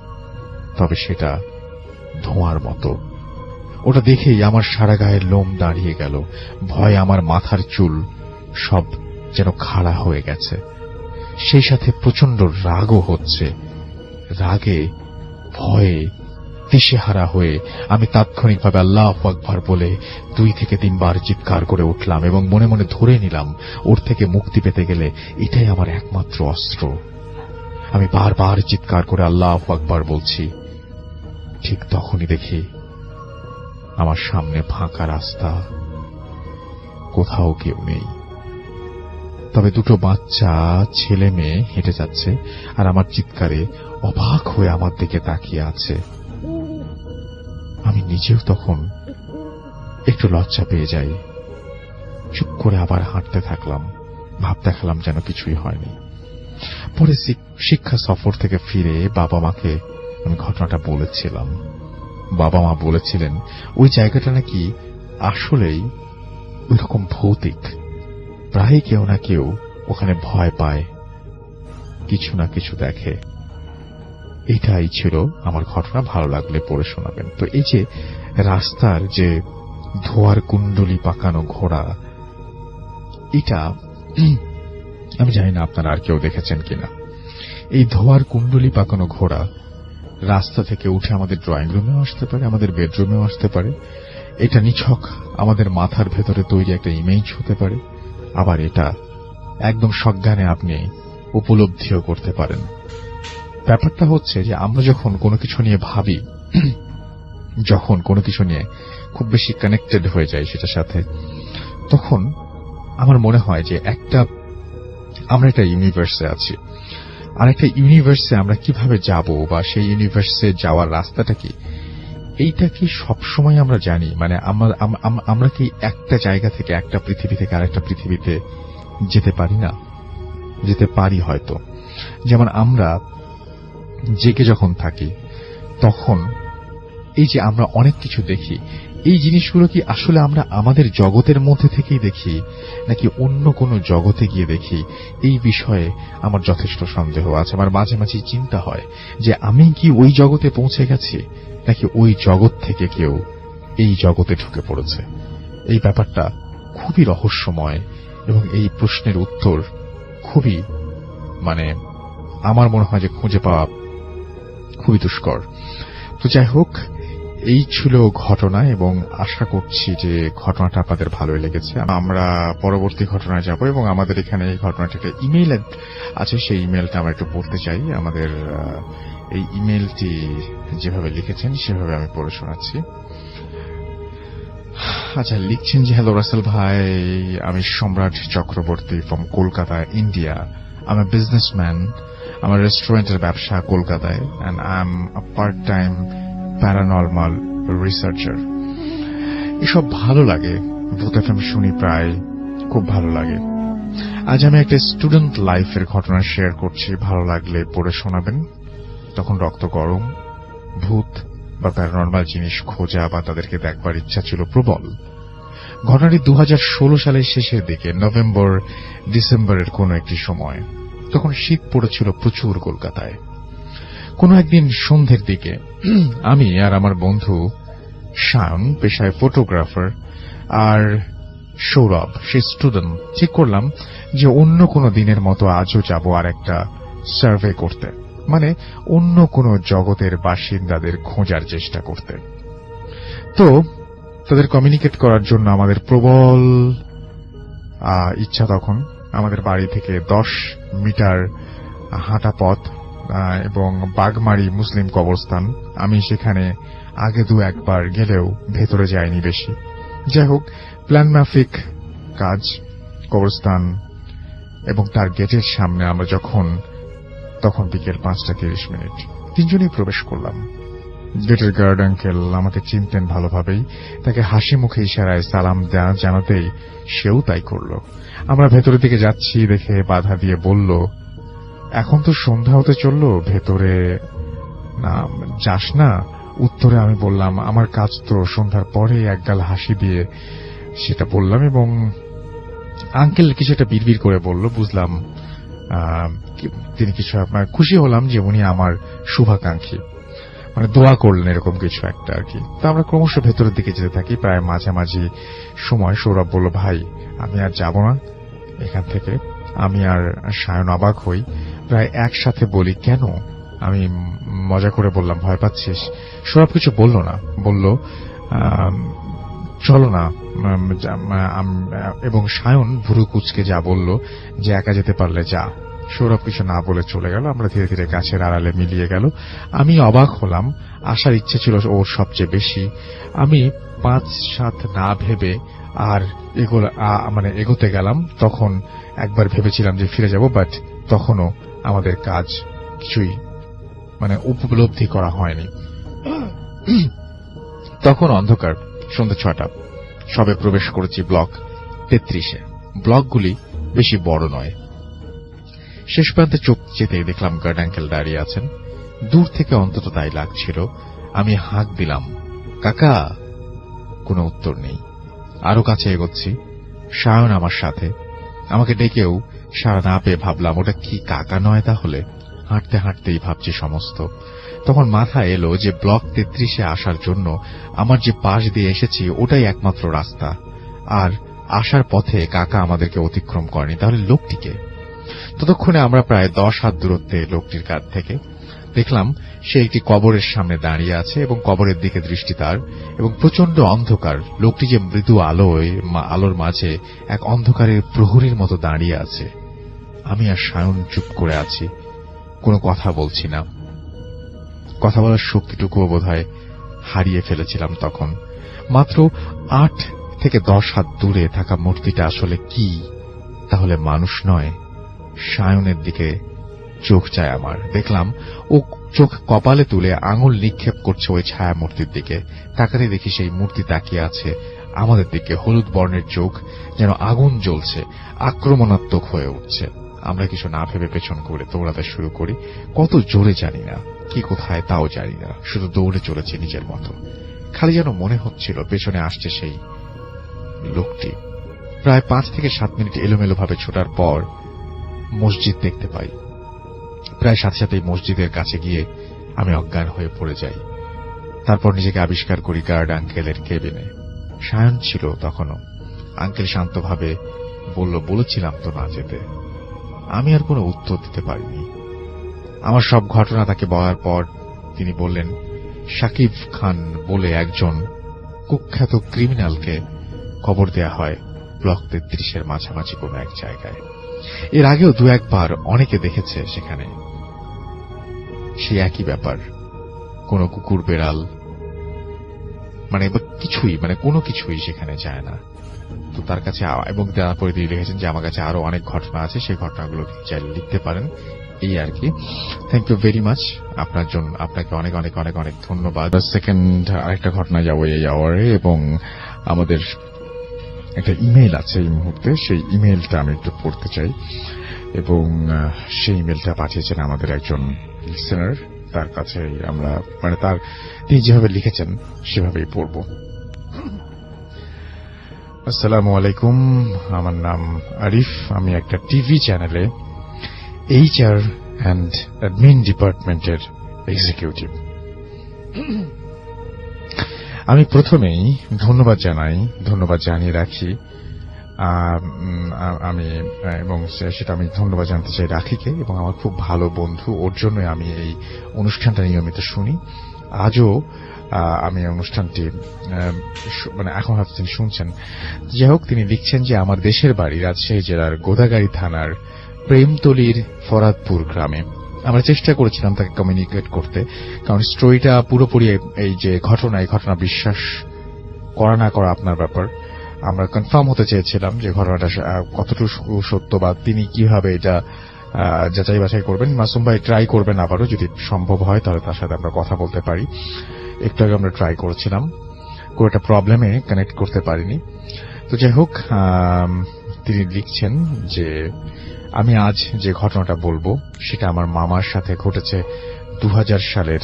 তবে সেটা ধোঁয়ার মতো। ওটা দেখেই আমার সারা গায়ের লোম দাঁড়িয়ে গেল। ভয়ে আমার মাথার চুল সব যেন খাড়া হয়ে গেছে। সেই সাথে প্রচন্ড রাগও হচ্ছে। রাগে ভয়ে দিশেহারা হয়ে আমি তাৎক্ষণিকভাবে আল্লাহু আকবার বলে 2 থেকে 3 বার চিৎকার করে উঠলাম এবং মনে মনে ধরে নিলাম ওর থেকে মুক্তি পেতে গেলে এটাই আমার একমাত্র অস্ত্র। আমি বারবার চিৎকার করে আল্লাহু আকবার বলছি। ঠিক তখনই দেখি আমার সামনে ফাঁকা রাস্তা, কোথাও কেউ নেই, তবে 2 বাচ্চা ছেলে মেয়ে হেঁটে যাচ্ছে আর আমার চিৎকারে অবাক হয়ে আমার দিকে তাকিয়ে আছে। আমি নিজেও তখন একটু লজ্জা পেয়ে যাই। চুপ করে আবার হাঁটতে থাকলাম, ভাব দেখালাম যেন কিছুই হয়নি। পরে শিক্ষা সফর থেকে ফিরে বাবা মাকে আমি ঘটনাটা বলেছিলাম। বাবা মা বলেছিলেন ওই জায়গাটা নাকি আসলেই ওইরকম ভৌতিক, প্রায় কেউ না কেউ ওখানে ভয় পায়, কিছু না কিছু দেখে। এটাই ছিল আমার ঘটনা। ভালো লাগলে পড়ে শোনাবেন। তো এই যে রাস্তার যে ধোয়ার কুণ্ডলি পাকানো ঘোড়া, এটা আমি জানি না আপনারা আর কেউ দেখেছেন কিনা। এই ধোয়ার কুণ্ডলি পাকানো ঘোড়া রাস্তা থেকে উঠে আমাদের ড্রয়িং রুমেও আসতে পারে, আমাদের বেডরুমেও আসতে পারে। এটা নিছক আমাদের মাথার ভেতরে তৈরি একটা ইমেজ হতে পারে, আবার এটা একদম সজ্ঞানে আপনি উপলব্ধিও করতে পারেন। ব্যাপারটা হচ্ছে যে আমরা যখন কোনো কিছু নিয়ে ভাবি, যখন কোনো কিছু নিয়ে খুব বেশি কানেক্টেড হয়ে যায় সেটার সাথে, তখন আমার মনে হয় যে আমরা একটা ইউনিভার্সে আছি, আর একটা ইউনিভার্সে আমরা কিভাবে যাব বা সেই ইউনিভার্সে যাওয়ার রাস্তাটা কি, এইটা কি সবসময় আমরা জানি? মানে আমরা কি একটা জায়গা থেকে, একটা পৃথিবী থেকে আরেকটা পৃথিবীতে যেতে পারি না? যেতে পারি হয়তো। যেমন আমরা জেগে যখন থাকি তখন এই যে আমরা অনেক কিছু দেখি, এই জিনিসগুলো কি আসলে আমরা আমাদের জগতের মধ্যে থেকেই দেখি নাকি অন্য কোনো জগতে গিয়ে দেখি? এই বিষয়ে আমার যথেষ্ট সন্দেহ আছে। আমার মাঝে মাঝে চিন্তা হয় যে আমি কি ওই জগতে পৌঁছে গেছি নাকি ওই জগৎ থেকে কেউ এই জগতে ঢুকে পড়েছে। এই ব্যাপারটা খুবই রহস্যময় এবং এই প্রশ্নের উত্তর খুবই আমার মনে হয় যে খুঁজে পাওয়া খুবই দুষ্কর। তো যাই হোক, এই ছিল ঘটনা এবং আশা করছি যে ঘটনাটা আপনাদের ভালোই লেগেছে। আমরা পরবর্তী ঘটনায় যাব এবং আমাদের এখানে এই ঘটনাটিতে ইমেইল আছে, সেই ইমেইলটা আমরা একটু পড়তে চাই। আমাদের এই ইমেইলটি যেভাবে লিখেছেন সেভাবে আমি পড়ে শোনাচ্ছি। আচ্ছা, লিখছেন যে হ্যালো রাসেল ভাই, আমি সম্রাট চক্রবর্তী ফ্রম কলকাতা, ইন্ডিয়া। আমি বিজনেসম্যান, আমার রেস্টুরেন্টের ব্যবসা কলকাতায়, and I'm a part-time paranormal researcher. এসব ভালো লাগে, ভূত এফএম শুনি প্রায়, খুব ভালো লাগে। আজ আমি একটা স্টুডেন্ট লাইফের ঘটনা শেয়ার করছি, ভালো লাগলে পড়ে শোনাবেন। তখন রক্ত গরম, ভূত বা প্যারানর্মাল জিনিস খোঁজা বা তাদেরকে দেখবার ইচ্ছা ছিল প্রবল। ঘটনাটি 2016 সালের শেষের দিকে, নভেম্বর ডিসেম্বরের কোন একটি সময়। তখন শীত পড়েছিল প্রচুর কলকাতায়। কোন একদিন সন্ধ্যের দিকে আমি আর আমার বন্ধু শায়ন, পেশায় ফটোগ্রাফার, আর সৌরভ, সে স্টুডেন্ট, ঠিক করলাম যে অন্য কোনো দিনের মতো আজও যাব আর একটা সার্ভে করতে, মানে অন্য কোনো জগতের বাসিন্দাদের খোঁজার চেষ্টা করতে। তো তাদের কমিউনিকেট করার জন্য আমাদের প্রবল ইচ্ছা। তখন আমাদের বাড়ি থেকে 10 মিটার হাঁটা পথ এবং বাগমারি মুসলিম কবরস্থান। আমি সেখানে আগে একবার গেলেও ভেতরে যাইনি বেশি। যাই হোক, প্ল্যান মাফিক কাজ কবরস্থান এবং তার গেটের সামনে আমরা তখন বিকেল 5:30। তিনজনই প্রবেশ করলাম। গেটের গার্ড আঙ্কেল আমাকে চিনতেন ভালোভাবেই। তাকে হাসি মুখে ইশারায় সালাম জানাতেই সেও তাই করল। আমরা ভেতরের দিকে যাচ্ছি দেখে বাধা দিয়ে বলল, এখন তো সন্ধ্যা হতে চলল, ভেতরে যাস না? উত্তরে আমি বললাম, আমার কাজ তো সন্ধ্যার পরে। একগাল হাসি দিয়ে সেটা বললাম এবং আঙ্কেল কিছু একটা বিড়বিড় করে বলল। বুঝলাম তিনি কিছু, আপনার খুশি হলাম যে উনি আমার শুভাকাঙ্ক্ষী, মানে দোয়া করলেন এরকম কিছু একটা আর কি। তো আমরা ক্রমশ ভেতরের দিকে যেতে থাকি। প্রায় মাঝামাঝি সময় সৌরভ বলল, ভাই আমি আর যাব না এখান থেকে। আমি আর সায়ন অবাক হই, প্রায় একসাথে বলি, কেন? আমি মজা করে বললাম, ভয় পাচ্ছিস? সৌরভ কিছু বলল না, বলল চলো না। এবং সায়ন ভুরু কুচকে যা বলল যে একা যেতে পারলে যা। সৌরভ কিছু না বলে চলে গেল। আমরা ধীরে ধীরে গাছের আড়ালে মিলিয়ে গেল। আমি অবাক হলাম, আসার ইচ্ছে ছিল ওর সবচেয়ে বেশি। আমি 5-7 না ভেবে আর এগোতে গেলাম। তখন একবার ভেবেছিলাম যে ফিরে যাব, বাট তখনও আমাদের কাজ কিছুই উপলব্ধি করা হয়নি। তখন অন্ধকার, সন্ধ্যা 6টা। সবে প্রবেশ করেছি ব্লক 33-এ। ব্লকগুলি বেশি বড় নয়। শেষ প্রান্তে চোখ যেতেই দেখলাম গার্ড আঙ্কেল দাঁড়িয়ে আছেন। দূর থেকে অন্তত তাই লাগছিল। আমি হাঁক দিলাম, কাকা। কোনো উত্তর নেই। আরো কাছে এগোচ্ছি, সায়ন আমার সাথে। আমাকে ডেকেও সাড়া না পেয়ে ভাবলাম, ওটা কি কাকা নয় তাহলে? হাঁটতে হাঁটতেই ভাবছি সমস্ত। তখন মাথায় এলো যে ব্লক 33-এ আসার জন্য আমার যে পাশ দিয়ে এসেছি ওটাই একমাত্র রাস্তা। আর আসার পথে কাকা আমাদেরকে অতিক্রম করেনি, তাহলে লোকটিকে। ততক্ষণে আমরা প্রায় 10 হাত দূরত্বে লোকটির কাছ থেকে। দেখলাম সে একটি কবরের সামনে দাঁড়িয়ে আছে এবং কবরের দিকে দৃষ্টি তার, এবং প্রচন্ড অন্ধকার। লোকটি যে মৃদু আলোর মাঝে এক অন্ধকারের প্রহরীর মতো দাঁড়িয়ে আছে। আমি আর সায়ন চুপ করে আছি, কোনো কথা বলছি না। কথা বলার শক্তিটুকুও বোধহয় হারিয়ে ফেলেছিলাম তখন। মাত্র 8 থেকে 10 হাত দূরে থাকা মূর্তিটা আসলে কি? তাহলে মানুষ নয়? সায়নের দিকে চোখ চায় আমার। দেখলাম ও চোখ কপালে তুলে আঙুল নিক্ষেপ করছে ওই ছায়া মূর্তির দিকে। তাকাতে দেখি সেই মূর্তি তাকিয়ে আছে আমাদের দিকে। হলুদ বর্ণের চোখ, যেন আগুন জ্বলছে, আক্রমণাত্মক হয়ে উঠছে। আমরা কিছু না ভেবে পেছন করে দৌড়াতে শুরু করি। কত জোরে জানি না, কি কোথায় তাও জানি না, শুধু দৌড়ে চলেছে নিজের মতো। খালি যেন মনে হচ্ছিল পেছনে আসছে সেই লোকটি। প্রায় 5 থেকে 7 মিনিট এলোমেলো ভাবে ছোটার পর মসজিদ দেখতে পাই। প্রায় সাথে সাথেই মসজিদের কাছে গিয়ে আমি অজ্ঞান হয়ে পড়ে যাই। তারপর নিজেকে আবিষ্কার করি গার্ড আঙ্কেলের কেবিনে। সায়ন ছিল তখনও। আঙ্কেল শান্তভাবে বলেছিলাম তো না যেতে। আমি আর কোনো উত্তর দিতে পারিনি। আমার সব ঘটনা তাকে বলার পর তিনি বললেন, শাকিব খান বলে একজন কুখ্যাত ক্রিমিনালকে খবর দেয়া হয় ব্লক 33-এর মাঝামাঝি কোনো এক জায়গায়। এর আগেও 2-1 বার অনেকে দেখেছে সেখানে সেই একই ব্যাপার। কোন কুকুর বেড়াল কোনো কিছুই সেখানে যায় না। তো তার কাছে, এবং তারপরে তিনি লিখেছেন যে আমার কাছে আরো অনেক ঘটনা আছে, সেই ঘটনাগুলো চাইলে লিখতে পারেন। এই আর কি। থ্যাংক ইউ ভেরি মাচ আপনার জন্য। আপনাকে অনেক অনেক অনেক অনেক ধন্যবাদ। সেকেন্ড আরেকটা ঘটনা যাবো এই আওয়ারে, এবং আমাদের একটা ইমেইল আছে এই মুহূর্তে। সেই ইমেইলটা আমি একটু পড়তে চাই, এবং সেই ইমেইলটা পাঠিয়েছেন আমাদের একজন লিসেনার। তার কাছে আমরা তিনি যেভাবে লিখেছেন সেভাবেই পড়ব। আসসালামু আলাইকুম, আমার নাম আরিফ। আমি একটা টিভি চ্যানেলে HR অ্যান্ড অ্যাডমিন ডিপার্টমেন্টের এক্সিকিউটিভ। আমি প্রথমেই ধন্যবাদ জানিয়ে রাখি সেটা আমি ধন্যবাদ জানতে চাই রাখিকে, এবং আমার খুব ভালো বন্ধু। ওর জন্য আমি এই অনুষ্ঠানটা নিয়মিত শুনি। আজও আমি অনুষ্ঠানটি এখন হয়তো তিনি শুনছেন। যাই হোক, তিনি লিখছেন যে আমার দেশের বাড়ি রাজশাহী জেলার গোদাগাড়ী থানার প্রেমতলির ফরাদপুর গ্রামে। আমরা চেষ্টা করেছিলাম তাকে কমিউনিকেট করতে, কারণ স্টোরিটা পুরোপুরি এই যে ঘটনা বিশ্বাস করা না করা আপনার ব্যাপার। আমরা কনফার্ম হতে চেয়েছিলাম যে ঘটনাটা কতটুকু সত্য বা তিনি কিভাবে এটা যাচাই বাছাই করবেন। মাসুম ভাই ট্রাই করবেন আবারও, যদি সম্ভব হয় তাহলে তার সাথে আমরা কথা বলতে পারি। একটু আগে আমরা ট্রাই করেছিলাম, কোনো একটা প্রবলেমে কানেক্ট করতে পারিনি। তো যাই হোক, তিনি লিখছেন যে আমি আজ যে ঘটনাটা বলবো সেটা আমার মামার সাথে ঘটেছে 2000 সালের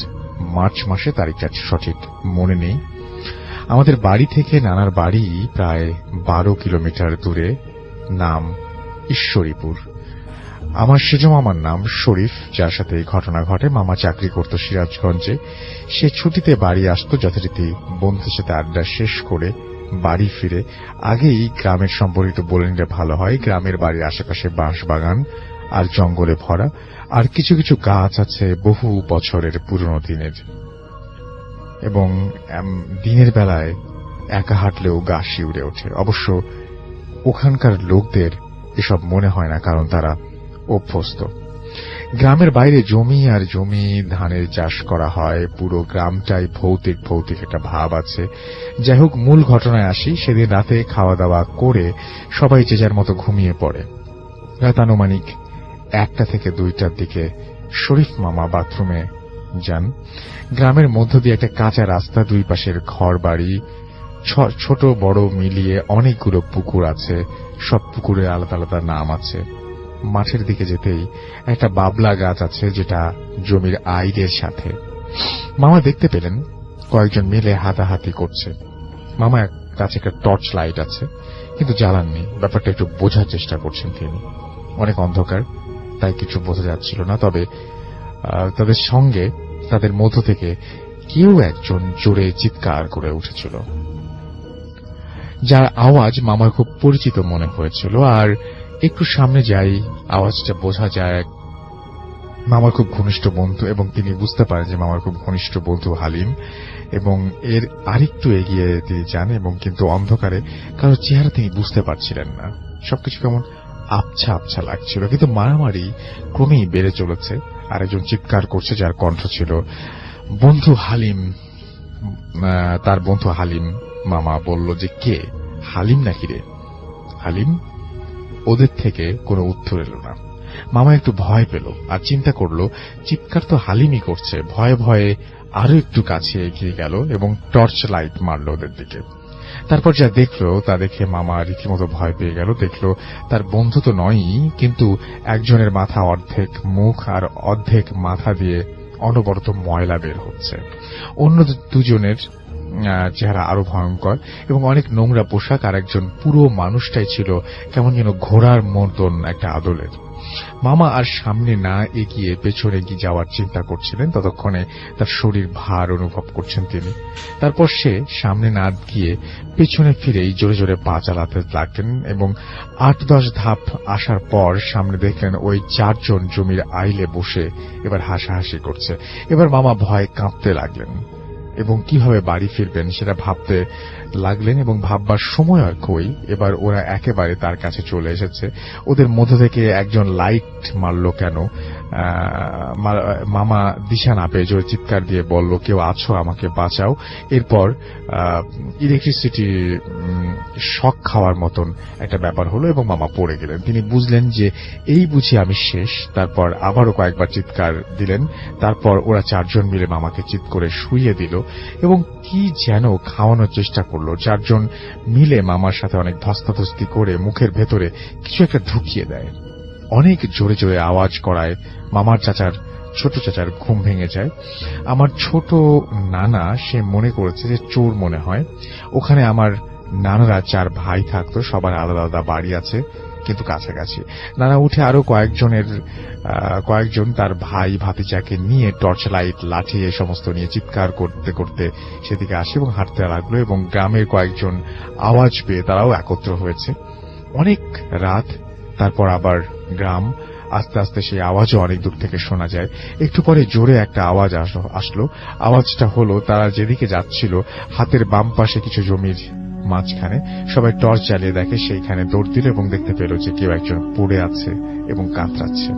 মার্চ মাসে, তারিখটা সঠিক মনে নেই। আমাদের বাড়ি থেকে নানার বাড়ি প্রায় 12 কিলোমিটার দূরে, নাম ঈশ্বরীপুর। আমার সেজ মামার নাম শরীফ, যার সাথে এই ঘটনা ঘটে। মামা চাকরি করত সিরাজগঞ্জে। সে ছুটিতে বাড়ি আসতো যথারীতি বন্ধুদের সাথে আড্ডা শেষ করে বাড়ি ফিরে। আগেই গ্রামের সম্পর্কিত বলে নিলে ভালো হয়। গ্রামের বাড়ির আশেপাশে বাঁশ বাগান আর জঙ্গলে ভরা, আর কিছু কিছু গাছ আছে বহু বছরের পুরনো দিনের, এবং দিনের বেলায় একা হাঁটলেও গা শিউরে ওঠে। অবশ্য ওখানকার লোকদের এসব মনে হয় না, কারণ তারা অভ্যস্ত। গ্রামের বাইরে জমি আর জমি ধানের চাষ করা হয়। পুরো গ্রামটাই ভৌতিক একটা ভাব আছে। যাই হোক, মূল ঘটনায় আসি। সেদিন রাতে খাওয়া দাওয়া করে সবাই যে যার মতো ঘুমিয়ে পড়ে। রাত আনুমানিক 1টা থেকে 2টার দিকে শরীফ মামা বাথরুমে যান। গ্রামের মধ্য দিয়ে একটা কাঁচা রাস্তা, দুই পাশের ঘর বাড়ি, ছোট বড় মিলিয়ে অনেকগুলো পুকুর আছে। সব পুকুরে আলাদা আলাদা নাম আছে। মাঠের দিকে যেতেই একটা বাবলা গাছ আছে, যেটা জমির আইলের সাথে। মামা দেখতে পেলেন কয়েকজন মিলে হাতাহাতি করছে। মামার কাছে একটা টর্চ লাইট আছে, কিন্তু জ্বালাননি। ব্যাপারটা একটু বোঝার চেষ্টা করছেন তিনি। অনেক অন্ধকার, তাই কিছু বোঝা যাচ্ছিল না। তবে তাদের সঙ্গে, তাদের মধ্য থেকে কেউ একজন জোরে চিৎকার করে উঠেছিল, যার আওয়াজ মামার খুব পরিচিত মনে হয়েছিল। আর একটু সামনে যাই, আওয়াজটা বোঝা যায় মামার খুব ঘনিষ্ঠ বন্ধু, এবং তিনি বুঝতে পারেন যে মামার খুব ঘনিষ্ঠ বন্ধু হালিম। এবং এর আরেকটু এগিয়ে তিনি যান, এবং কিন্তু অন্ধকারে কারো চেহারা তিনি বুঝতে পারছিলেন না। সবকিছু কেমন আবছা আবছা লাগছিল, কিন্তু মারামারি ক্রমেই বেড়ে চলেছে। আরেকজন চিৎকার করছে, যার কণ্ঠ ছিল বন্ধু হালিম। তার বন্ধু হালিম। মামা বলল যে, কে? হালিম নাকি রে? হালিম? ওদের থেকে কোনো উত্তর এলো না। মামা একটু ভয় পেল, আর চিন্তা করলো চিৎকার তো হালিমই করছে। ভয়ে ভয়ে আরো একটু কাছে এগিয়ে গেল এবং টর্চ লাইট মারল ওদের দিকে। তারপর যা দেখলো তা দেখে মামা রীতিমতো ভয় পেয়ে গেল। দেখলো তার বন্ধু তো নয়ই, কিন্তু একজনের মাথা অর্ধেক মুখ আর অর্ধেক মাথা দিয়ে অনবরত ময়লা বের হচ্ছে। অন্য দুজনের চেহারা আরো ভয়ঙ্কর এবং অনেক নোংরা পোশাক। আর একজন পুরো মানুষটাই ছিল কেমন যেন ঘোড়ার মতন একটা আদলের। মামা আর সামনে না এগিয়ে পেছনে গিয়ে যাওয়ার চিন্তা করছিলেন। ততক্ষণে তার শরীর ভার অনুভব করছেন তিনি। তারপর সে সামনে না গিয়ে পেছনে ফিরেই জোরে জোরে পা চালাতে লাগলেন, এবং 8-10 ধাপ আসার পর সামনে দেখলেন ওই 4 জন জমির আইলে বসে এবার হাসাহাসি করছে। এবার মামা ভয়ে কাঁপতে লাগলেন এবং কিভাবে বাড়ি ফিরবেন সেটা ভাবতে লাগলেন, এবং ভাববার সময় আর কই। এবার ওরা একেবারে তার কাছে চলে এসেছে। ওদের মধ্য থেকে একজন লাইট মারল কেন, মামা দিশা না পেয়ে জোরে চিৎকার দিয়ে বলল, কেউ আছো, আমাকে বাঁচাও। এরপর ইলেকট্রিসিটি শক খাওয়ার মতন একটা ব্যাপার হলো এবং মামা পড়ে গেলেন। তিনি বুঝলেন যে এই বুঝি আমি শেষ। তারপর আবারও কয়েকবার চিৎকার দিলেন। তারপর ওরা 4 জন মিলে মামাকে চিৎ করে শুইয়ে দিল এবং কি যেন খাওয়ানোর চেষ্টা করলো। 4 জন মিলে মামার সাথে অনেক ধস্তাধস্তি করে মুখের ভেতরে কিছু একটা ঢুকিয়ে দেয়। অনেক জোরে জোরে আওয়াজ করায় মামার ছোট চাচার ঘুম ভেঙে যায়। আমার ছোট নানা, সে মনে করেছে যে চোর মনে হয়। ওখানে আমার নানারা 4 ভাই থাকতো, সবার আলাদা আলাদা বাড়ি আছে কিন্তু কাছাকাছি। নানা উঠে আরো কয়েকজন তার ভাই ভাতিজাকে নিয়ে টর্চ লাইট, লাঠি এই সমস্ত নিয়ে চিৎকার করতে করতে সেদিকে আসে এবং হাঁটতে লাগলো। এবং গ্রামের কয়েকজন আওয়াজ পেয়ে তারাও একত্র হয়েছে। অনেক রাত, তারপর আবার গ্রাম। আস্তে আস্তে সেই আওয়াজও অনেক দূর থেকে শোনা যায়। একটু পরে জোরে একটা আওয়াজ আসলো। আওয়াজটা হলো তারা যেদিকে যাচ্ছিল হাতের বাম পাশে কিছু জমির মাঝখানে। সবাই টর্চ জ্বালিয়ে দেখে, সেইখানে দৌড় দিল এবং দেখতে পেল যে কেউ একজন পড়ে আছে এবং কাতরাচ্ছে।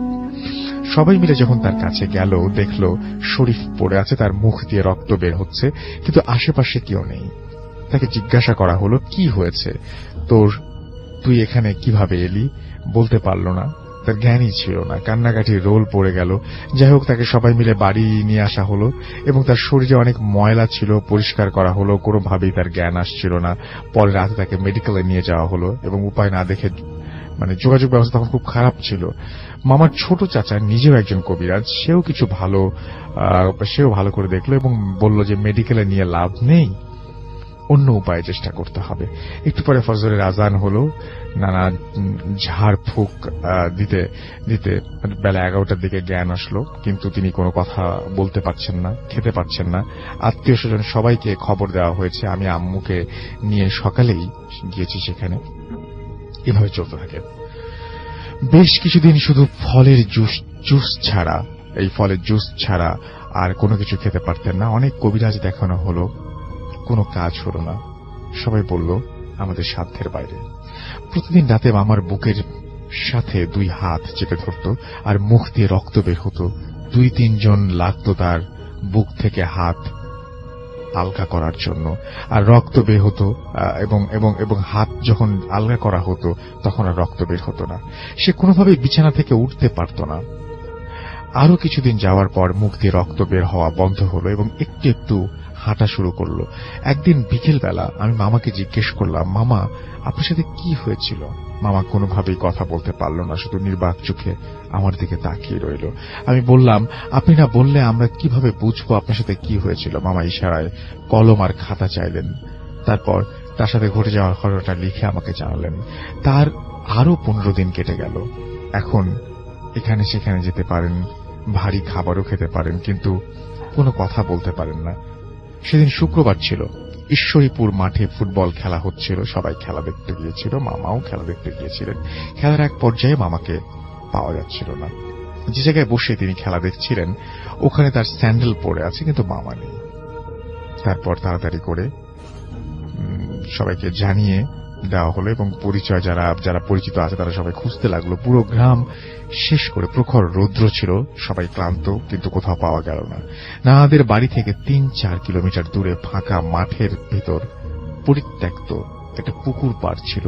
সবাই মিলে যখন তার কাছে গেল, দেখলো শরীফ পড়ে আছে, তার মুখ দিয়ে রক্ত বের হচ্ছে, কিন্তু আশেপাশে কেউ নেই। তাকে জিজ্ঞাসা করা হলো, কি হয়েছে তোর, তুই এখানে কিভাবে এলি? বলতে পারল না, তার জ্ঞানই ছিল না। কান্নাকাটির রোল পড়ে গেল। যাই হোক, তাকে সবাই মিলে বাড়ি নিয়ে আসা হলো এবং তার শরীরে অনেক ময়লা ছিল, পরিষ্কার করা হলো। কোনোভাবেই তার জ্ঞান আসছিল না। পরে রাতে তাকে মেডিকেলে নিয়ে যাওয়া হলো এবং উপায় না দেখে, যোগাযোগ ব্যবস্থা তখন খুব খারাপ ছিল। মামার ছোট চাচা নিজেও একজন কবিরাজ, সেও ভালো করে দেখলো এবং বলল যে মেডিকেলে নিয়ে লাভ নেই, অন্য উপায়ে চেষ্টা করতে হবে। একটু পরে ফজরের আজান হলো। নানা ঝাড়ফুঁক দিতে দিতে বেলা 11টার দিকে জ্ঞান আসলো, কিন্তু তিনি কোনো কথা বলতে পারছেন না, খেতে পারছেন না। আত্মীয় স্বজন সবাইকে খবর দেওয়া হয়েছে। আমি আম্মুকে নিয়ে সকালেই গিয়েছি সেখানে। এভাবে চলতে থাকে বেশ কিছুদিন। শুধু ফলের জুস ছাড়া আর কোনো কিছু খেতে পারতেন না। অনেক কবিরাজ দেখানো হলো, কোনো কাজ হলো না। সবাই বলল আমাদের সাধ্যের বাইরে। প্রতিদিন রাতে মামার বুকের সাথে 2 হাত চেপে ধরত আর মুখ দিয়ে রক্ত বের হতো। 2-3 জন লাগতো তার বুক থেকে হাত আলগা করার জন্য, আর রক্ত বের হতো এবং হাত যখন আলগা করা হতো তখন আর রক্ত বের হতো না। সে কোনোভাবেই বিছানা থেকে উঠতে পারত না। আরো কিছুদিন যাওয়ার পর মুখ দিয়ে রক্ত বের হওয়া বন্ধ হলো এবং একটু একটু হাঁটা শুরু করলো। একদিন বিকেলবেলা আমি মামাকে জিজ্ঞেস করলাম, মামা, আপনার সাথে কি হয়েছিল? মামা কোনোভাবেই কথা বলতে পারল না, শুধু নির্বাক চোখে আমার দিকে তাকিয়ে রইল। আমি বললাম, আপনি না বললে আমরা কিভাবে বুঝবো আপনার সাথে কি হয়েছিল? মামা ইশারায় কলম আর খাতা চাইলেন। তারপর তার সাথে ঘটে যাওয়ার ঘটনাটা লিখে আমাকে জানালেন। তার আরো 15 দিন কেটে গেল। এখন এখানে সেখানে যেতে পারেন, ভারী খাবারও খেতে পারেন, কিন্তু কোনো কথা বলতে পারেন না। সেদিন শুক্রবার ছিল। ঈশ্বরীপুর মাঠে ফুটবল খেলা হচ্ছিল। সবাই খেলা দেখতে গিয়েছিল, মামাও খেলা দেখতে গিয়েছিলেন। খেলার এক পর্যায়ে মামাকে পাওয়া যাচ্ছিল না। যে জায়গায় বসে তিনি খেলা দেখছিলেন ওখানে তার স্যান্ডেল পড়ে আছে, কিন্তু মামা নেই। তারপর তাড়াতাড়ি করে সবাইকে জানিয়ে দেওয়া হলো এবং পরিচয় যারা পরিচিত আছে তারা সবাই খুঁজতে লাগলো। পুরো গ্রাম শেষ করে প্রখর রৌদ্র ছিল, সবাই ক্লান্ত, কিন্তু কোথাও পাওয়া গেল না। নানাদের বাড়ি থেকে 3-4 কিলোমিটার দূরে ফাঁকা মাঠের ভেতর পরিত্যক্ত একটা পুকুর পাড় ছিল।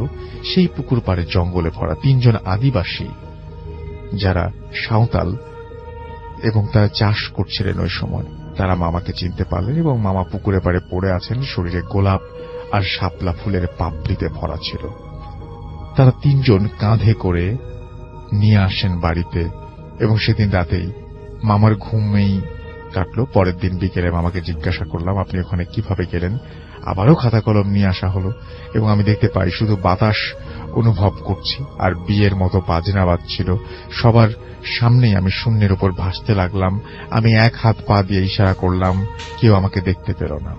সেই পুকুর পাড়ে জঙ্গলে ভরা 3 জন আদিবাসী, যারা সাঁওতাল এবং তারা চাষ করছিলেন ওই সময়, তারা মামাকে চিনতে পারলেন এবং মামা পুকুরে পাড়ে পড়ে আছেন, শরীরে গোলাপ আর শাপলা ফুলের পাপড়িতে ভরা ছিল। তারা 3 জন কাঁধে করে নিয়ে আসেন বাড়িতে এবং সেদিন রাতেই মামার ঘুমেই কাটলো। পরের দিন বিকেলে মামাকে জিজ্ঞাসা করলাম, আপনি ওখানে কিভাবে গেলেন? আবারও খাতা কলম নিয়ে আসা হলো এবং আমি দেখতে পাই শুধু বাতাস অনুভব করছি আর বিয়ের মতো বাজনা বাজছিল। সবার সামনেই আমি শূন্যের উপর ভাসতে লাগলাম। আমি 1 হাত পা দিয়ে ইশারা করলাম, কেউ আমাকে দেখতে পেল না।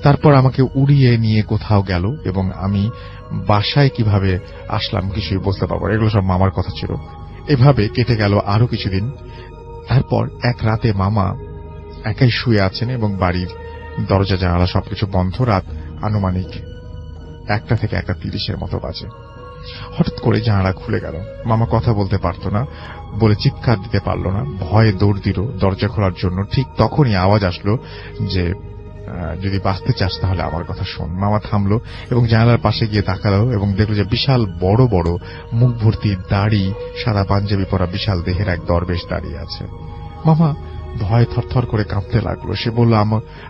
তারপর আমাকে উড়িয়ে নিয়ে কোথাও গেল এবং আমি বাসায় কিভাবে আসলাম কিছুই বুঝতে পারবো। এগুলো সব মামার কথা ছিল। এভাবে কেটে গেল আরো কিছুদিন। তারপর এক রাতে মামা একাই শুয়ে আছেন এবং বাড়ির দরজা জানালা সবকিছু বন্ধ। রাত আনুমানিক 1টা থেকে 1:30 মতো বাজে। হঠাৎ করে জানালা খুলে গেল। মামা কথা বলতে পারত না বলে চিৎকার দিতে পারল না, ভয়ে দৌড় দিল দরজা খোলার জন্য। ঠিক তখনই আওয়াজ আসলো যে, যদি বাঁচতে চাস তাহলে আমার কথা শোন। মামা থামলো এবং জানালার পাশে গিয়ে তাকালো এবং দেখলো যে বিশাল বড় বড় মুখ ভর্তি দাড়ি, সাদা পাঞ্জাবি পরা বিশাল দেহের এক দরবেশ দাঁড়িয়ে আছে। মামা ভয়ে থরথর করে কাঁপতে লাগলো। সে বলল,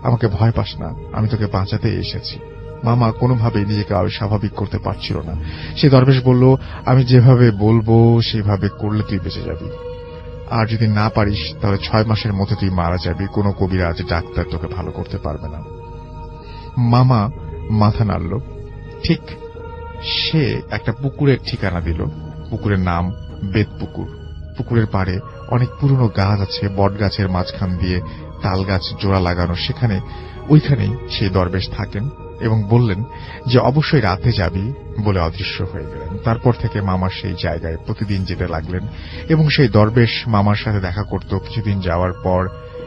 আমাকে ভয় পাস না, আমি তোকে বাঁচাতে এসেছি। মামা কোনোভাবেই নিজেকে স্বাভাবিক করতে পারছিল না। সে দরবেশ বলল, আমি যেভাবে বলবো সেভাবে করলে তুই বেঁচে যাবি, আর যদি না পারিস তাহলে 6 মাসের মধ্যে তুই মারা যাবি। কোনো কবিরাজ ডাক্তার তোকে ভালো করতে পারবে না। মামা মাথা নাড়ল। ঠিক সে একটা পুকুরের ঠিকানা দিল। পুকুরের নাম বেদপুকুর। পুকুরের পাড়ে অনেক পুরনো গাছ আছে, বট গাছের মাঝখান দিয়ে তাল গাছ জোড়া লাগানো। ওইখানেই সেই দরবেশ থাকেন এবং বললেন যে অবশ্যই রাতে যাবি বলে অদৃশ্য হয়ে গেলেন। তারপর থেকে মামার সেই জায়গায় প্রতিদিন যেতে লাগলেন এবং সেই দরবেশ মামার সাথে দেখা করত। কিছুদিন যাওয়ার পর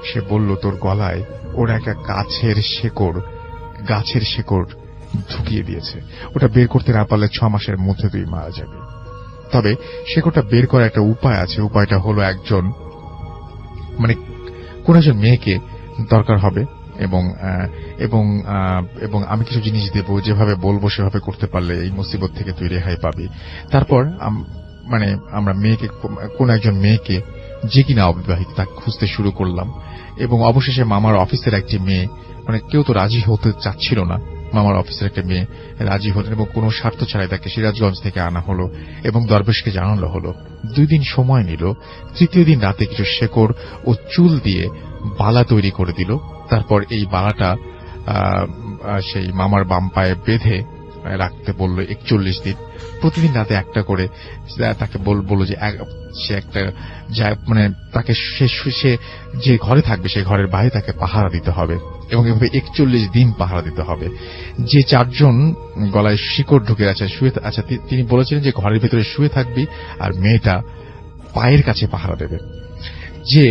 সে বলল, তোর গলায় ওর একটা গাছের শেকড় ঢুকিয়ে দিয়েছে। ওটা বের করতে না পারলে 6 মাসের মধ্যে তুই মারা যাবি। তবে শেকড়টা বের করার একটা উপায় আছে। উপায়টা হলো একজন মানে কোন একজন মেয়েকে দরকার হবে এবং এবং এবং আমি কিছু জিনিস দেব, যেভাবে বলবো সেভাবে করতে পারলে এই মুসিবত থেকে তুই রেহাই পাবি। তারপর মানে আমরা মেয়েকে, কোন একজন মেয়েকে যে কিনা অবিবাহিত, তাকে খুঁজতে শুরু করলাম এবং অবশেষে মামার অফিসের একটি মেয়ে, মানে কেউ তো রাজি হতে চাচ্ছিল না, মামার অফিসের একটা মেয়ে রাজি হলেন এবং কোনো স্বার্থ ছাড়াই তাকে সিরাজগঞ্জ থেকে আনা হলো এবং দরবেশকে জানানো হলো। 2 দিন সময় নিল। তৃতীয় দিন রাতে কিছু শেকড় ও চুল দিয়ে বালা তৈরি করে দিল। তারপর এই বালাটা সেই মামার বাম পায়ে বেঁধে রাখতে বলল 41 দিন। প্রতিদিন রাতে একটা করে তাকে বলল যে সে একটা মানে তাকে সে যে ঘরে থাকবে সেই ঘরের বাইরে তাকে পাহারা দিতে হবে এবং এভাবে 41 দিন পাহারা দিতে হবে। যে 4 জন গলায় শিকড় ঢুকে আছে তিনি বলেছিলেন যে ঘরের ভিতরে শুয়ে থাকবি আর মেয়েটা পায়ের কাছে পাহারা দেবে। যে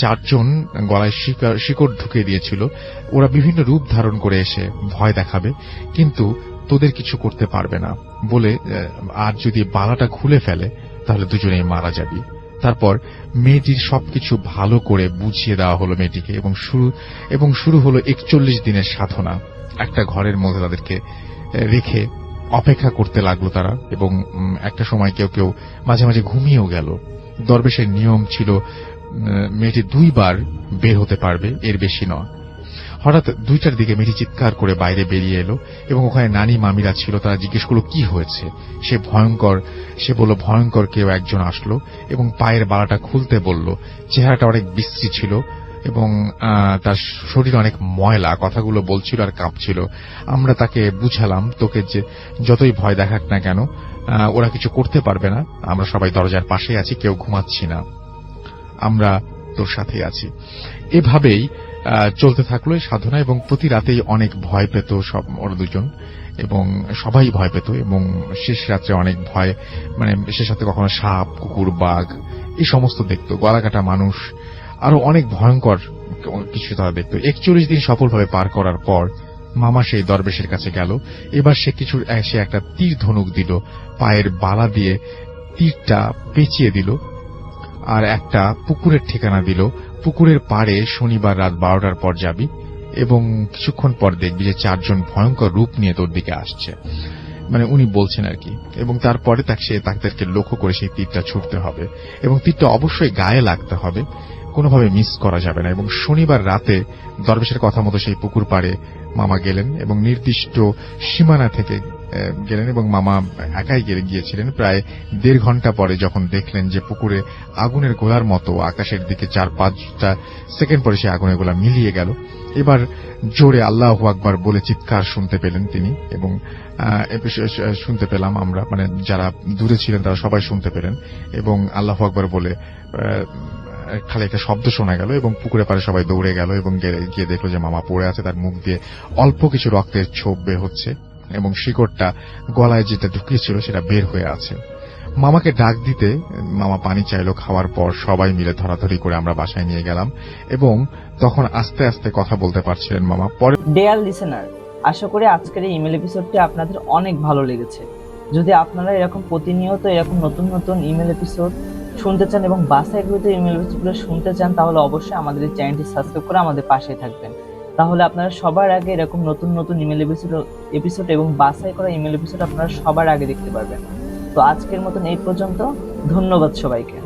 4 জন গলায় শিকড় ঢুকিয়ে দিয়েছিল ওরা বিভিন্ন রূপ ধারণ করে এসে ভয় দেখাবে, কিন্তু তোদের কিছু করতে পারবে না বলে, আর যদি বালাটা খুলে ফেলে তাহলে দুজনেই মারা যাবি। তারপর মেয়েটির সবকিছু ভালো করে বুঝিয়ে দেওয়া হলো মেয়েটিকে এবং শুরু হলো 41 দিনের সাধনা। একটা ঘরের মধ্যে তাদেরকে রেখে অপেক্ষা করতে লাগলো তারা এবং একটা সময় কেউ কেউ মাঝে মাঝে ঘুমিয়েও গেল। দরবেশের নিয়ম ছিল মেয়েটি 2 বার বের হতে পারবে, এর বেশি নয়। হঠাৎ 2টার দিকে মেয়েটি চিৎকার করে বাইরে বেরিয়ে এলো এবং ওখানে নানি মামিরা ছিল। তারা জিজ্ঞেস করলো কি হয়েছে। সে বলল ভয়ঙ্কর কেউ একজন আসলো এবং পায়ের বালাটা খুলতে বলল। চেহারাটা অনেক বিশ্রী ছিল এবং তার শরীর অনেক ময়লা, কথাগুলো বলছিল আর কাঁপছিল। আমরা তাকে বুঝালাম তোকে যে যতই ভয় দেখাক না কেন ওরা কিছু করতে পারবে না, আমরা সবাই দরজার পাশে আছি, কেউ ঘুমাচ্ছি না, আমরা তোর সাথে আছি। এভাবেই চলতে থাকলো এই সাধনা এবং প্রতি রাতেই অনেক ভয় পেত সব ওরা দুজন এবং সবাই ভয় পেত এবং শেষ রাত্রে অনেক ভয়, মানে শেষ রাতে কখনো সাপ, কুকুর, বাঘ এই সমস্ত দেখতো, গলাকাটা মানুষ, আরো অনেক ভয়ঙ্কর কিছু তারা দেখতো। 41 দিন সফলভাবে পার করার পর মামা সেই দরবেশের কাছে গেল। এবার সে একটা তীর ধনুক দিল, পায়ের বালা দিয়ে তীরটা পেঁচিয়ে দিল আর একটা পুকুরের ঠিকানা দিল। পুকুরের পাড়ে শনিবার রাত 12টার পর যাবি এবং কিছুক্ষণ পর দেখবি যে 4 জন ভয়ঙ্কর রূপ নিয়ে তোর দিকে আসছে, মানে উনি বলছেন আর কি। এবং তারপরে তাদেরকে লক্ষ্য করে সেই তীরটা ছুটতে হবে এবং তীরটা অবশ্যই গায়ে লাগতে হবে, কোনোভাবে মিস করা যাবে না। এবং শনিবার রাতে দরবেশের কথা মতো সেই পুকুর পাড়ে মামা গেলেন এবং নির্দিষ্ট সীমানা থেকে গেলেন এবং মামা একাই গিয়েছিলেন। প্রায় 1.5 ঘন্টা পরে যখন দেখলেন যে পুকুরে আগুনের গোলার মতো আকাশের দিকে 4-5টা সেকেন্ড পরে সেই আগুনের গোলা মিলিয়ে গেল। এবার জোরে আল্লাহু আকবার বলে চিৎকার শুনতে পেলেন তিনি এবং শুনতে পেলাম আমরা, মানে যারা দূরে ছিলেন তারা সবাই শুনতে পেলেন এবং আল্লাহু আকবার বলে খালি একটা শব্দ শোনা গেল এবং পুকুরে পাড়ে সবাই দৌড়ে গেল এবং গিয়ে দেখলো যে মামা পড়ে আছে, তার মুখ দিয়ে অল্প কিছু রক্তের ছোপ বের হচ্ছে এবং শিকড়টা গলায় যেটা ঢুকিয়েছিল সেটা বের হয়ে আছে। মামাকে ডাক দিতে মামা পানি চাইলো। খাওয়ার পর সবাই মিলে ধরাধরি করে আমরা বাসায় নিয়ে গেলাম এবং তখন আস্তে আস্তে কথা বলতে পারছিলেন মামা। পরে ডিয়ার লিসেনার, আশা করি আজকের এই ইমেল এপিসোডটি আপনাদের অনেক ভালো লেগেছে। যদি আপনারা এরকম প্রতিনিয়ত এরকম নতুন নতুন ইমেল এপিসোড শুনতে চান এবং বাসাইকৃত ইমেল এপিসোডগুলো শুনতে চান, তাহলে অবশ্যই আমাদের এই চ্যানেলটি সাবস্ক্রাইব করে আমাদের পাশেই থাকবেন। তাহলে আপনারা সবার আগে এরকম নতুন নতুন ইমেল এপিসোড এবং বাছাই করা ইমেল এপিসোড আপনারা সবার আগে দেখতে পারবেন। তো আজকের মতন এই পর্যন্ত, ধন্যবাদ সবাইকে।